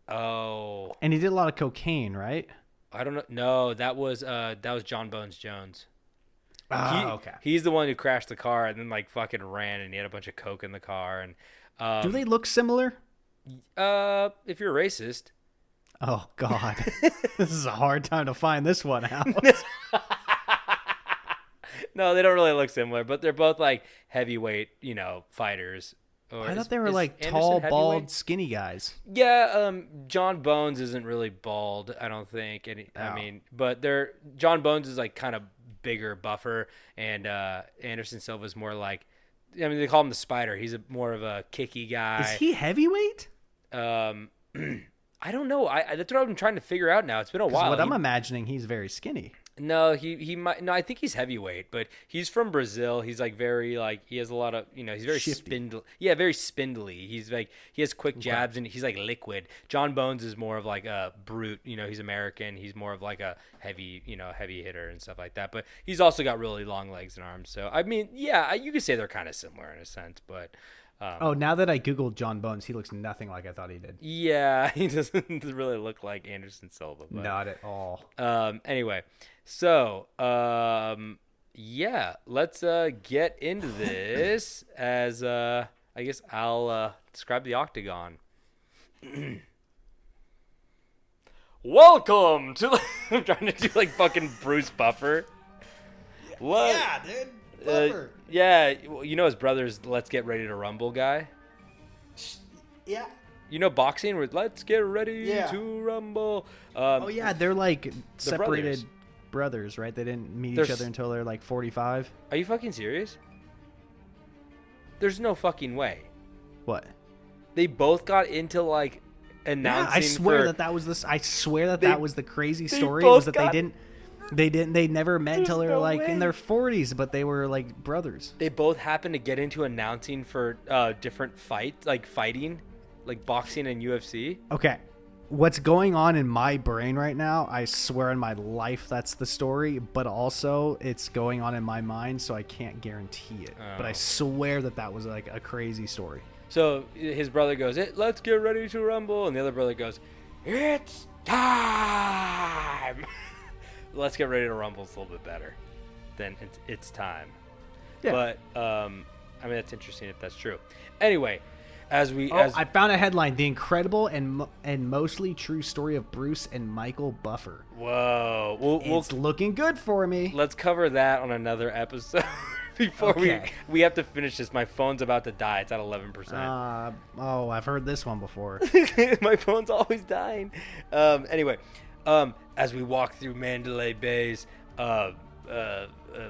[SPEAKER 4] Oh,
[SPEAKER 5] and he did a lot of cocaine, right?
[SPEAKER 4] I don't know. No, that was John Bones Jones.
[SPEAKER 5] Okay.
[SPEAKER 4] He's the one who crashed the car and then like fucking ran, and he had a bunch of coke in the car. And
[SPEAKER 5] Do they look similar?
[SPEAKER 4] if you're racist,
[SPEAKER 5] Oh God, this is a hard time to find this one out.
[SPEAKER 4] no, they don't really look similar, but they're both like heavyweight, fighters. Or
[SPEAKER 5] I thought they were like
[SPEAKER 4] Anderson
[SPEAKER 5] tall,
[SPEAKER 4] heavyweight?
[SPEAKER 5] bald, skinny guys.
[SPEAKER 4] Yeah, John Bones isn't really bald, I don't think. I mean, but John Bones is like kind of bigger, buffer, and Anderson Silva's more like, I mean, they call him the Spider. He's more of a kicky guy.
[SPEAKER 5] Is he heavyweight?
[SPEAKER 4] I don't know. That's what I'm trying to figure out now. It's been a while.
[SPEAKER 5] What I'm imagining, he's very skinny.
[SPEAKER 4] No, he might. No, I think he's heavyweight, but he's from Brazil. He's like very like he has a lot of he's very spindly. Yeah, very spindly. He's like he has quick jabs and he's like liquid. John Bones is more of like a brute. He's American. He's more of like a heavy heavy hitter and stuff like that. But he's also got really long legs and arms. So I mean, yeah, you could say they're kind of similar in a sense, but.
[SPEAKER 5] Now that I googled John Bones, he looks nothing like I thought he did.
[SPEAKER 4] Yeah, he doesn't really look like Anderson Silva. But,
[SPEAKER 5] Not at all.
[SPEAKER 4] Anyway, so yeah, let's get into this as I guess I'll describe the octagon. Welcome to. I'm trying to do like fucking Bruce Buffer.
[SPEAKER 5] Yeah, dude. Buffer.
[SPEAKER 4] Yeah, his brother's "Let's Get Ready to Rumble" guy.
[SPEAKER 5] Yeah.
[SPEAKER 4] Boxing with "Let's Get Ready
[SPEAKER 5] Yeah.
[SPEAKER 4] to Rumble."
[SPEAKER 5] Oh yeah, they're like separated
[SPEAKER 4] brothers.
[SPEAKER 5] brothers, right? They didn't meet
[SPEAKER 4] They're
[SPEAKER 5] each other until they're like 45.
[SPEAKER 4] Are you fucking serious? There's no fucking way.
[SPEAKER 5] What?
[SPEAKER 4] They both got into like announcing.
[SPEAKER 5] I swear
[SPEAKER 4] for,
[SPEAKER 5] that was this. I swear that
[SPEAKER 4] They-
[SPEAKER 5] that was the crazy
[SPEAKER 4] they
[SPEAKER 5] story.
[SPEAKER 4] both
[SPEAKER 5] Was that
[SPEAKER 4] got-
[SPEAKER 5] they never met until they were
[SPEAKER 4] no
[SPEAKER 5] like
[SPEAKER 4] way.
[SPEAKER 5] in their 40s, but they were like brothers.
[SPEAKER 4] They both happened to get into announcing for different fighting, like boxing and UFC.
[SPEAKER 5] Okay, what's going on in my brain right now? I swear on my life that's the story, but also it's going on in my mind, so I can't guarantee it. But I
[SPEAKER 4] Oh.
[SPEAKER 5] swear that was like a crazy story.
[SPEAKER 4] So his brother goes, "Let's get ready to rumble," and the other brother goes, "It's time." Let's get ready to rumble is a little bit better than it's time.
[SPEAKER 5] Yeah.
[SPEAKER 4] But I mean that's interesting if that's true. Anyway, as
[SPEAKER 5] I found a headline: "The incredible and mostly true story of Bruce and Michael Buffer."
[SPEAKER 4] whoa,
[SPEAKER 5] It's looking good for me.
[SPEAKER 4] let's cover that on another episode. Before
[SPEAKER 5] Okay.
[SPEAKER 4] we have to finish this. My phone's about to die. It's at 11%.
[SPEAKER 5] I've heard this one before.
[SPEAKER 4] My phone's always dying. Anyway, as we walk through Mandalay Bay's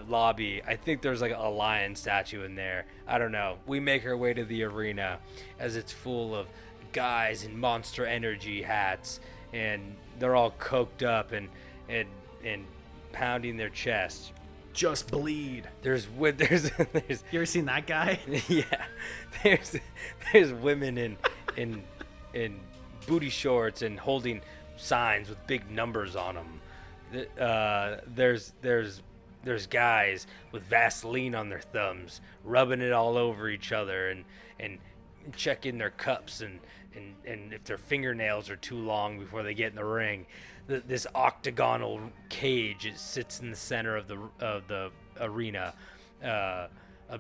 [SPEAKER 4] lobby, I think there's like a lion statue in there. I don't know. We make our way to the arena as it's full of guys in Monster Energy hats, and they're all coked up and pounding their chests.
[SPEAKER 5] Just bleed.
[SPEAKER 4] There's
[SPEAKER 5] You ever seen that guy?
[SPEAKER 4] yeah, there's women in booty shorts and holding signs with big numbers on them. There's guys with Vaseline on their thumbs, rubbing it all over each other and checking their cups and if their fingernails are too long before they get in the ring. This octagonal cage, it sits in the center of the arena. A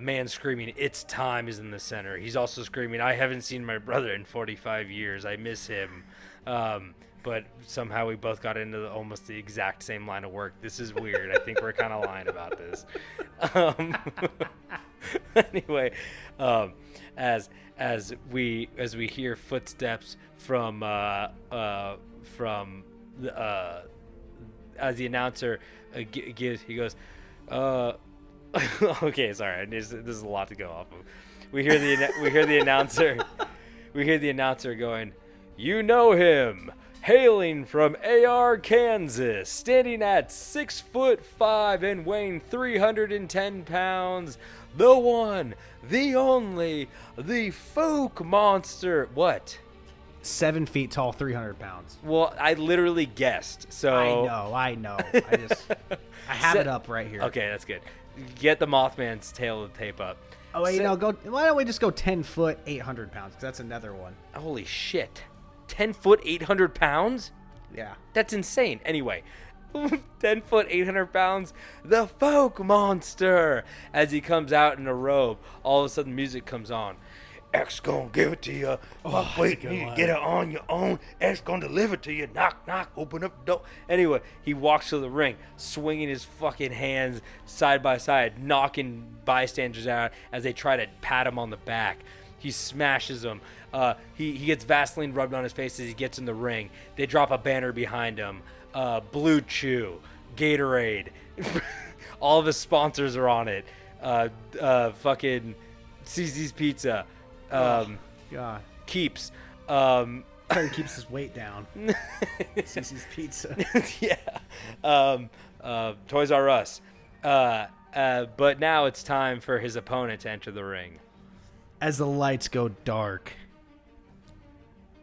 [SPEAKER 4] man screaming, "It's time!" is in the center. He's also screaming, "I haven't seen my brother in 45 years. I miss him." But somehow we both got into almost the exact same line of work. This is weird. I think we're kind of lying about this. Anyway, as we hear footsteps from the as the announcer gives, he goes, okay, sorry, this is a lot to go off of. We hear the announcer going, "You know him, hailing from AR, Kansas, standing at 6'5" and weighing 310 pounds, the one, the only, the Fouke monster." What?
[SPEAKER 5] 7 feet tall, 300 pounds.
[SPEAKER 4] Well, I literally guessed. So
[SPEAKER 5] I know. I have it up right here.
[SPEAKER 4] Okay, that's good. Get the Mothman's tail of the tape up.
[SPEAKER 5] Oh wait, no. Why don't we just go 10 foot, 800 pounds? Because that's another one.
[SPEAKER 4] Holy shit! 10 foot, 800 pounds?
[SPEAKER 5] Yeah.
[SPEAKER 4] That's insane. Anyway, 10 foot, 800 pounds, the Fouke monster. As he comes out in a robe, all of a sudden music comes on. X gonna give it to you. Wait, you need to get it on your own. X gonna deliver it to you. Knock, knock, open up the door. Anyway, he walks to the ring, swinging his fucking hands side by side, knocking bystanders out as they try to pat him on the back. He smashes them. He gets Vaseline rubbed on his face as he gets in the ring. They drop a banner behind him. Blue Chew, Gatorade. All of his sponsors are on it. Fucking CZ's Pizza.
[SPEAKER 5] God.
[SPEAKER 4] Keeps.
[SPEAKER 5] He keeps his weight down. Cece's Pizza.
[SPEAKER 4] Yeah. Toys R Us. But now it's time for his opponent to enter the ring.
[SPEAKER 5] As the lights go dark,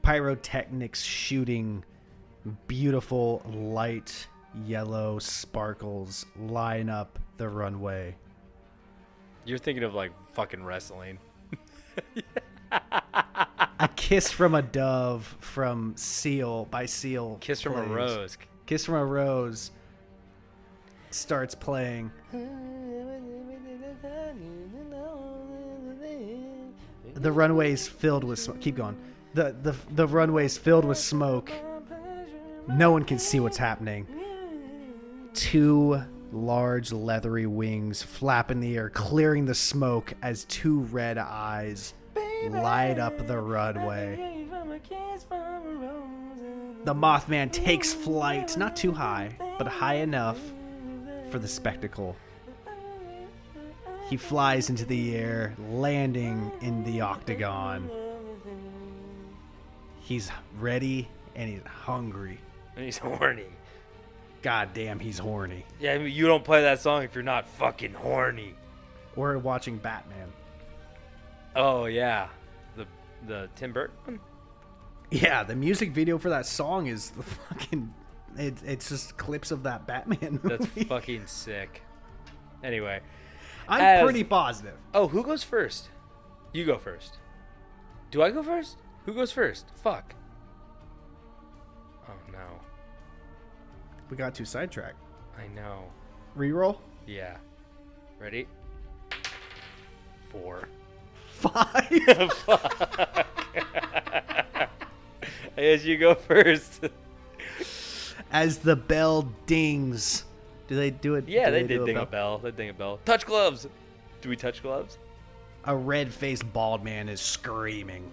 [SPEAKER 5] pyrotechnics shooting beautiful light yellow sparkles line up the runway.
[SPEAKER 4] You're thinking of like fucking wrestling.
[SPEAKER 5] A Kiss from a Dove from Seal by Seal.
[SPEAKER 4] Kiss from a Rose.
[SPEAKER 5] Kiss from a Rose starts playing. The runway's filled with smoke. Keep going. The runway's filled with smoke. No one can see what's happening. Two large leathery wings flap in the air, clearing the smoke as two red eyes light up the runway. The Mothman takes flight, not too high, but high enough for the spectacle. He flies into the air, landing in the octagon. He's ready and he's hungry.
[SPEAKER 4] And he's horny.
[SPEAKER 5] God damn, he's horny.
[SPEAKER 4] Yeah, I mean, you don't play that song if you're not fucking horny.
[SPEAKER 5] We're watching Batman.
[SPEAKER 4] Oh yeah, the Tim Burton one.
[SPEAKER 5] Yeah, the music video for that song is the fucking. It's just clips of that Batman movie.
[SPEAKER 4] That's fucking sick. Anyway,
[SPEAKER 5] I'm pretty positive.
[SPEAKER 4] Oh, who goes first? You go first. Do I go first? Who goes first? Fuck. Oh no.
[SPEAKER 5] We got too sidetracked.
[SPEAKER 4] I know.
[SPEAKER 5] Reroll?
[SPEAKER 4] Yeah. Ready? 4.
[SPEAKER 5] 5.
[SPEAKER 4] Fuck. As you go first.
[SPEAKER 5] As the bell dings. Do they do it?
[SPEAKER 4] Yeah, they did ding a bell. They ding a bell. Touch gloves. Do we touch gloves?
[SPEAKER 5] A red-faced bald man is screaming.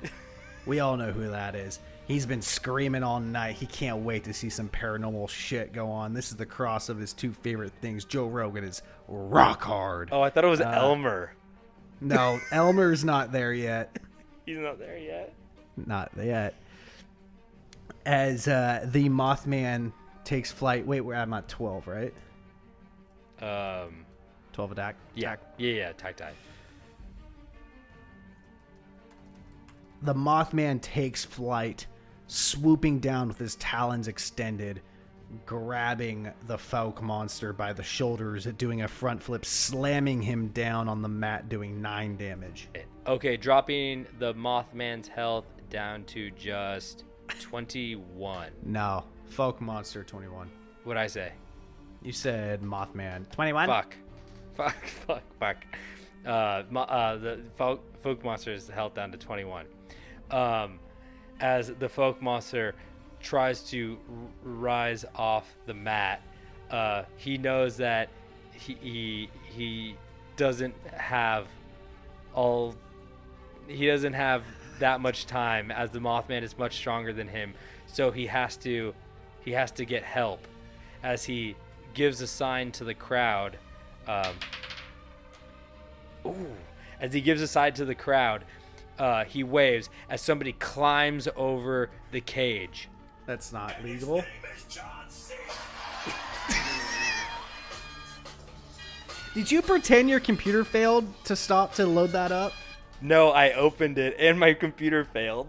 [SPEAKER 5] We all know who that is. He's been screaming all night. He can't wait to see some paranormal shit go on. This is the cross of his two favorite things. Joe Rogan is rock hard.
[SPEAKER 4] Oh, I thought it was Elmer.
[SPEAKER 5] No, Elmer's not there yet.
[SPEAKER 4] He's not there yet.
[SPEAKER 5] Not yet. As the Mothman takes flight. Wait, I'm at 12, right? 12 attack.
[SPEAKER 4] Yeah. Yeah. Tie.
[SPEAKER 5] The Mothman takes flight, swooping down with his talons extended, grabbing the Fouke monster by the shoulders, doing a front flip, slamming him down on the mat, doing 9 damage.
[SPEAKER 4] Okay, dropping the Mothman's health down to just 21.
[SPEAKER 5] No, Fouke monster 21.
[SPEAKER 4] What'd I say?
[SPEAKER 5] You said Mothman 21.
[SPEAKER 4] Fuck. The Fouke monster's health down to 21. As the Fouke monster tries to rise off the mat, he knows that he doesn't have he doesn't have that much time, as the Mothman is much stronger than him, so he has to get help. As he gives a sign to the crowd, he waves as somebody climbs over the cage.
[SPEAKER 5] That's not legal. Did you pretend your computer failed to load that up?
[SPEAKER 4] No, I opened it and my computer failed.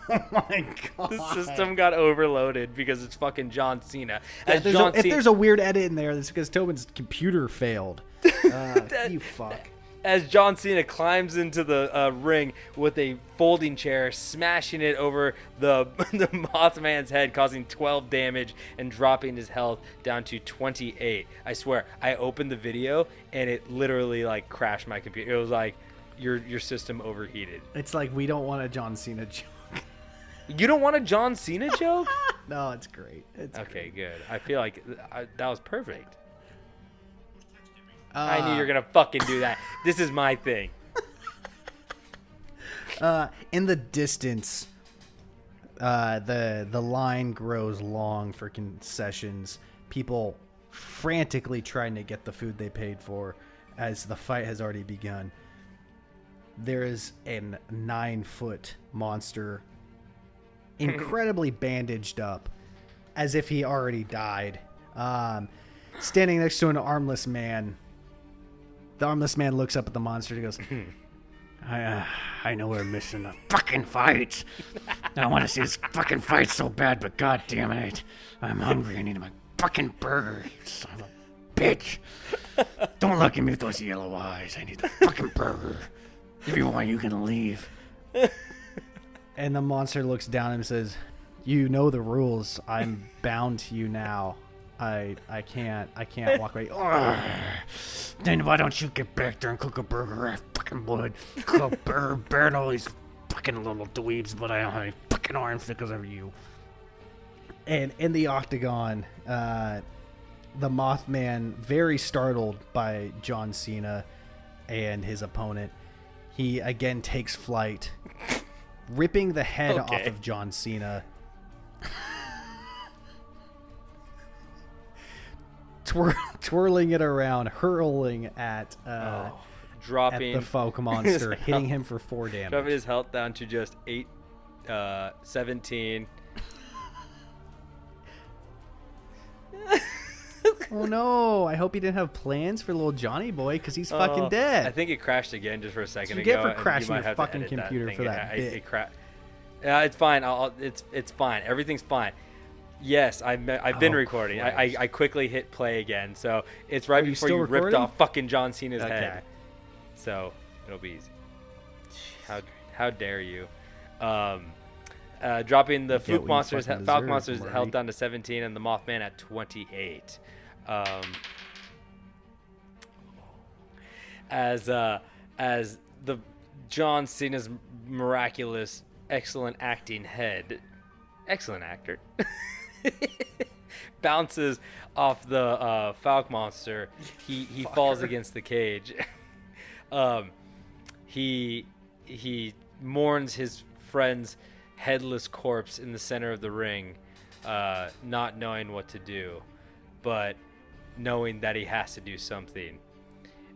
[SPEAKER 5] Oh my god.
[SPEAKER 4] The system got overloaded because it's fucking John Cena.
[SPEAKER 5] If there's a weird edit in there, that's because Tobin's computer failed. You fuck.
[SPEAKER 4] As John Cena climbs into the ring with a folding chair, smashing it over the Mothman's head, causing 12 damage and dropping his health down to 28. I swear, I opened the video and it literally like crashed my computer. It was like your system overheated.
[SPEAKER 5] It's like we don't want a John Cena joke.
[SPEAKER 4] You don't want a John Cena joke?
[SPEAKER 5] No, it's great.
[SPEAKER 4] Okay, good. I feel like that was perfect. I knew you were gonna fucking do that. This is my thing.
[SPEAKER 5] In the distance, the line grows long for concessions. People frantically trying to get the food they paid for, as the fight has already begun. There is a 9-foot monster, incredibly bandaged up, as if he already died, standing next to an armless man. The armless man looks up at the monster and goes, I know we're missing a fucking fight. I want to see this fucking fight so bad, but god damn it, I'm hungry. I need my fucking burger, you son of a bitch. Don't look at me with those yellow eyes. I need the fucking burger. If you want, you can leave. And the monster looks down and says, you know the rules. I'm bound to you now. I can't walk away. Then why don't you get back there and cook a burger? I fucking would. Cook a burger, burn all these fucking little dweebs, but I don't have any fucking arms because of you. And in the octagon, the Mothman, very startled by John Cena and his opponent, he again takes flight, ripping the head off of John Cena. Twirling it around, hurling at
[SPEAKER 4] dropping
[SPEAKER 5] at the Fouke monster, hitting him for 4 damage.
[SPEAKER 4] Dropping his health down to just 17.
[SPEAKER 5] Oh no! I hope he didn't have plans for little Johnny boy, because he's fucking dead.
[SPEAKER 4] I think it crashed again just for a second
[SPEAKER 5] What you
[SPEAKER 4] ago.
[SPEAKER 5] get for crashing your fucking computer for that bit?
[SPEAKER 4] It's fine. It's fine. Everything's fine. Yes, I've been recording. I quickly hit play again, so it's right before you ripped off fucking John Cena's head. So it'll be easy. How dare you? Dropping the Fouke monster's health down to 17 and the Mothman at 28. As the John Cena's miraculous, excellent acting head, excellent actor, bounces off the Fouke monster, he falls against the cage. He mourns his friend's headless corpse in the center of the ring, not knowing what to do, but knowing that he has to do something.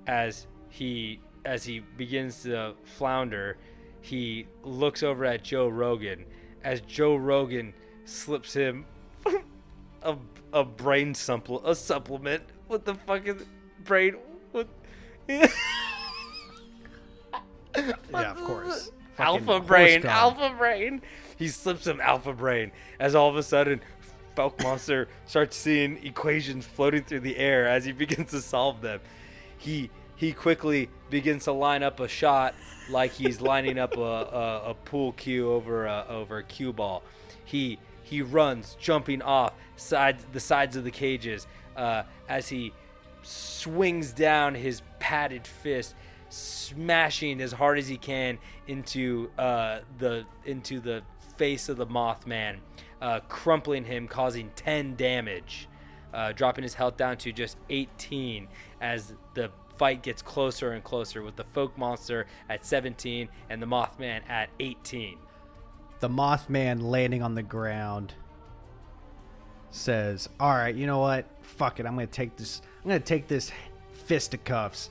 [SPEAKER 4] As he begins to flounder, he looks over at Joe Rogan, as Joe Rogan slips him a brain supplement. What the fuck is brain? What?
[SPEAKER 5] Yeah, of course.
[SPEAKER 4] Alpha brain. He slips him alpha brain, as all of a sudden Fouke monster starts seeing equations floating through the air as he begins to solve them. He quickly begins to line up a shot like he's lining up a pool cue over a cue ball. He runs, jumping off the sides of the cages, as he swings down his padded fist, smashing as hard as he can into the face of the Mothman, crumpling him, causing 10 damage, dropping his health down to just 18 as the fight gets closer and closer with the Fouke monster at 17 and the Mothman at 18.
[SPEAKER 5] The Mothman landing on the ground says, all right, you know what? Fuck it. I'm going to take this fisticuffs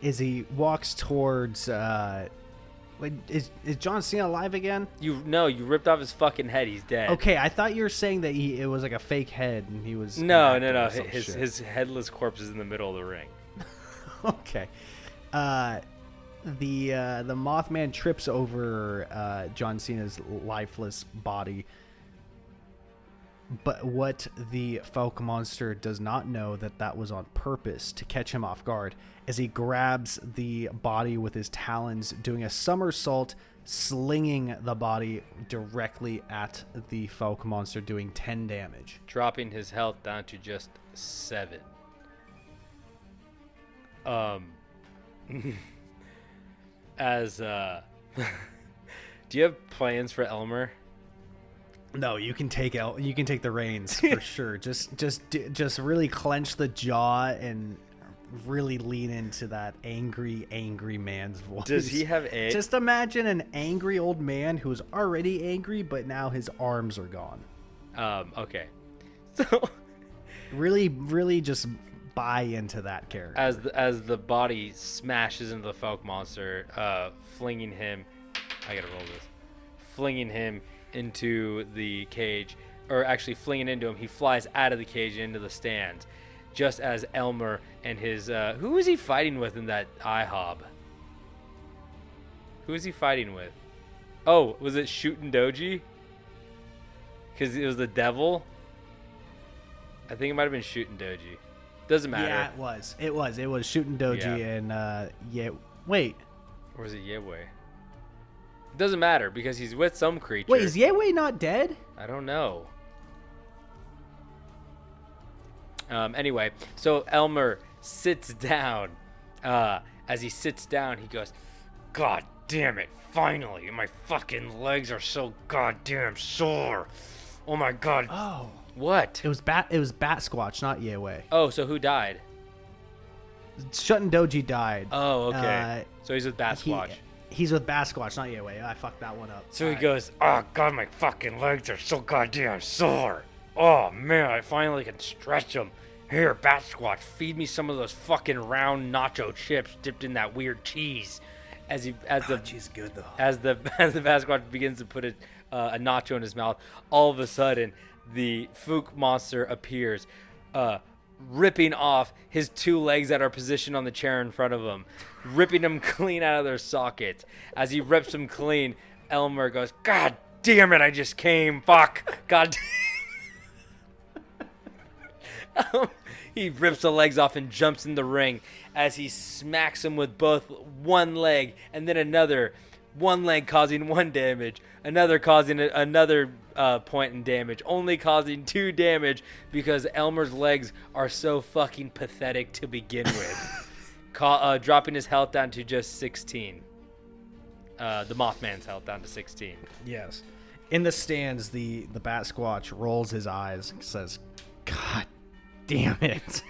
[SPEAKER 5] as he walks towards, wait, is John Cena alive again?
[SPEAKER 4] You ripped off his fucking head. He's dead.
[SPEAKER 5] Okay, I thought you were saying that it was like a fake head and he was...
[SPEAKER 4] No. His headless corpse is in the middle of the ring.
[SPEAKER 5] Okay. The Mothman trips over John Cena's lifeless body. But what the Fouke monster does not know that was on purpose to catch him off guard as he grabs the body with his talons, doing a somersault, slinging the body directly at the Fouke monster, doing 10 damage.
[SPEAKER 4] Dropping his health down to just 7. As do you have plans for Elmer?
[SPEAKER 5] No, you can take the reins for sure. Just really clench the jaw and really lean into that angry man's voice.
[SPEAKER 4] Does he have a...
[SPEAKER 5] Just imagine an angry old man who's already angry, but now his arms are gone.
[SPEAKER 4] Okay. So
[SPEAKER 5] really just buy into that character.
[SPEAKER 4] As the body smashes into the Fouke monster, flinging him... I gotta roll this. Flinging him into the cage, or actually flinging into him, he flies out of the cage into the stands, just as Elmer and his who was he fighting with in that IHOB? Who was he fighting with? Oh, was it Shootin' Doji? Because it was the devil. I think it might have been Shootin' Doji. Doesn't matter.
[SPEAKER 5] Yeah, it was Shootin' Doji. And wait,
[SPEAKER 4] or was it Yewei? It doesn't matter because he's with some creature.
[SPEAKER 5] Wait, is Yewei not dead?
[SPEAKER 4] I don't know. Anyway, so Elmer sits down. As he sits down, he goes, "God damn it, finally! My fucking legs are so goddamn sore. Oh my god."
[SPEAKER 5] Oh.
[SPEAKER 4] What?
[SPEAKER 5] It was Bat Squatch, not Yewei.
[SPEAKER 4] Oh, so who died?
[SPEAKER 5] Shootin' Doji died.
[SPEAKER 4] Oh, okay. So he's with Bat Squatch.
[SPEAKER 5] He's with Bat Squatch, not Yewei. I fucked that one up.
[SPEAKER 4] So he goes, "Oh god, my fucking legs are so goddamn sore. Oh man, I finally can stretch them. Here, Bat Squatch, feed me some of those fucking round nacho chips dipped in that weird cheese."
[SPEAKER 5] Cheese good though.
[SPEAKER 4] As the Bat Squatch begins to put a nacho in his mouth, all of a sudden the Fouke monster appears, ripping off his 2 legs that are positioned on the chair in front of him, ripping them clean out of their sockets. As he rips them clean, Elmer goes, "God damn it, I just came. Fuck. God." He rips the legs off and jumps in the ring as he smacks him with both one leg and then another. One leg causing 1 damage, another causing another point in damage, only causing 2 damage because Elmer's legs are so fucking pathetic to begin with. Dropping his health down to just 16. The Mothman's health down to 16.
[SPEAKER 5] Yes. In the stands, the Bat Squatch rolls his eyes and says, "God damn it."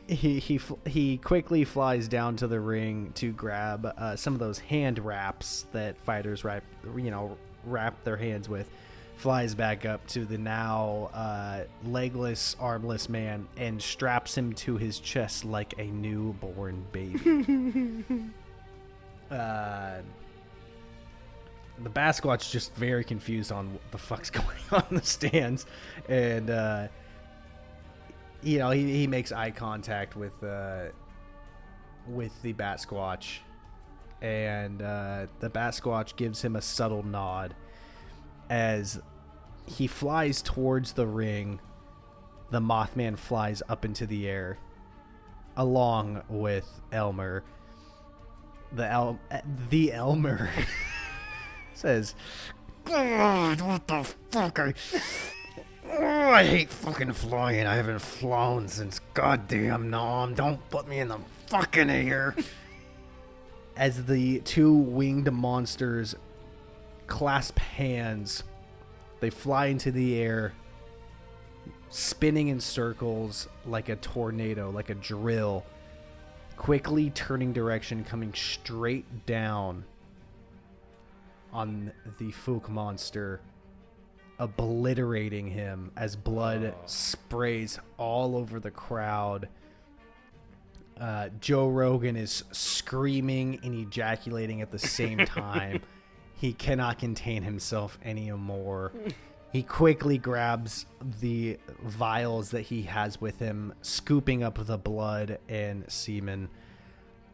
[SPEAKER 5] He quickly flies down to the ring to grab some of those hand wraps that fighters wrap their hands with. Flies back up to the now legless, armless man and straps him to his chest like a newborn baby. The Bat Squatch just very confused on what the fuck's going on in the stands, and he makes eye contact with the Bat Squatch, and the Bat Squatch gives him a subtle nod as he flies towards the ring. The Mothman flies up into the air along with Elmer. The Elmer says, "God, what the fuck? I hate fucking flying. I haven't flown since goddamn Nom. Don't put me in the fucking air." As the 2 winged monsters clasp hands, they fly into the air. spinning in circles like a tornado, like a drill, quickly turning direction, coming straight down on the Fouke monster, obliterating him as blood sprays all over the crowd. Joe Rogan is screaming and ejaculating at the same time. He cannot contain himself anymore. He quickly grabs the vials that he has with him, scooping up the blood and semen,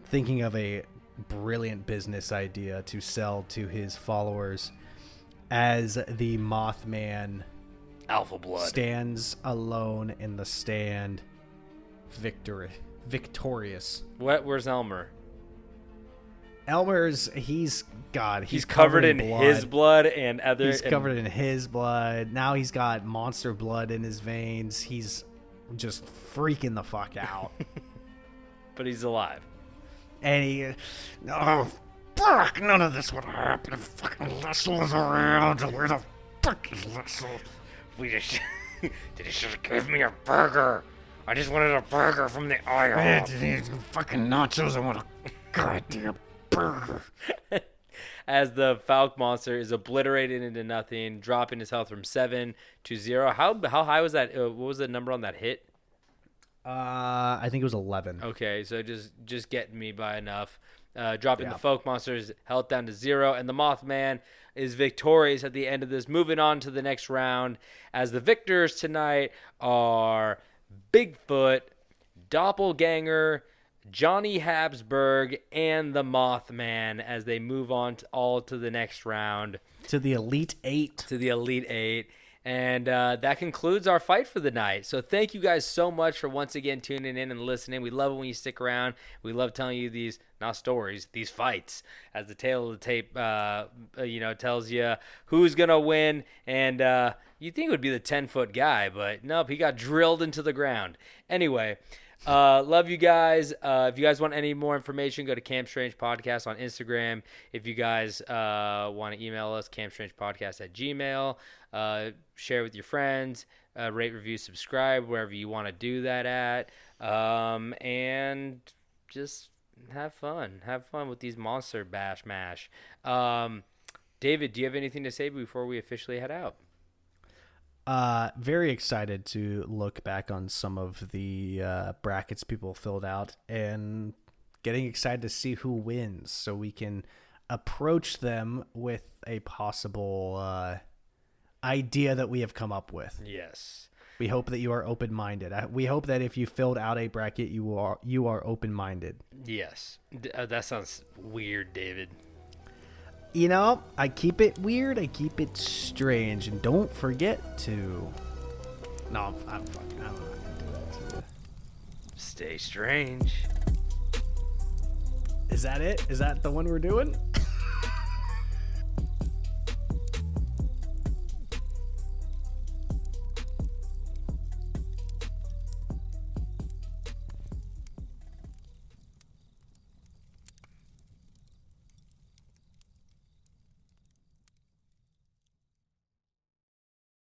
[SPEAKER 5] thinking of a brilliant business idea to sell to his followers as the Mothman
[SPEAKER 4] Alpha blood
[SPEAKER 5] stands alone in the stand, victorious.
[SPEAKER 4] Where's Elmer?
[SPEAKER 5] Elmer's he's
[SPEAKER 4] covered in
[SPEAKER 5] blood.
[SPEAKER 4] his blood and other.
[SPEAKER 5] He's covered in his blood. Now he's got monster blood in his veins. He's just freaking the fuck out.
[SPEAKER 4] But he's alive.
[SPEAKER 5] And he, oh fuck! None of this would happen if fucking Lessel was around. Where the fuck is Lessel?
[SPEAKER 4] They just should have given me a burger. I just wanted a burger from the aisle.
[SPEAKER 5] Fucking nachos. I want a goddamn burger.
[SPEAKER 4] As the Fouke monster is obliterated into nothing, dropping his health from 7 to 0. How high was that? What was the number on that hit?
[SPEAKER 5] I think it was 11.
[SPEAKER 4] Okay, so just getting me by enough. Dropping the Fouke monster's health down to 0, and the Mothman is victorious at the end of this. Moving on to the next round, as the victors tonight are Bigfoot, Doppleganger, Johnny Habsburg, and the Mothman, as they move on to the next round.
[SPEAKER 5] To the Elite Eight.
[SPEAKER 4] And that concludes our fight for the night. So thank you guys so much for once again tuning in and listening. We love it when you stick around. We love telling you these, not stories, these fights, as the tale of the tape, tells you who's going to win. And you think it would be the 10-foot guy, but nope, he got drilled into the ground. Anyway, love you guys. If you guys want any more information, go to Camp Strange Podcast on Instagram. If you guys want to email us, campstrangepodcast@gmail.com. Share with your friends, rate, review, subscribe, wherever you want to do that at. And just have fun. Have fun with these monster bash mash. David, do you have anything to say before we officially head out?
[SPEAKER 5] Very excited to look back on some of the brackets people filled out and getting excited to see who wins so we can approach them with a possible idea that we have come up with.
[SPEAKER 4] Yes.
[SPEAKER 5] We hope that you are open-minded. We hope that if you filled out a bracket, you are open-minded.
[SPEAKER 4] Yes. That sounds weird, David.
[SPEAKER 5] You know, I keep it weird, I keep it strange, and don't forget to... No, I'm not gonna do that to you.
[SPEAKER 4] Stay strange.
[SPEAKER 5] Is that it? Is that the one we're doing?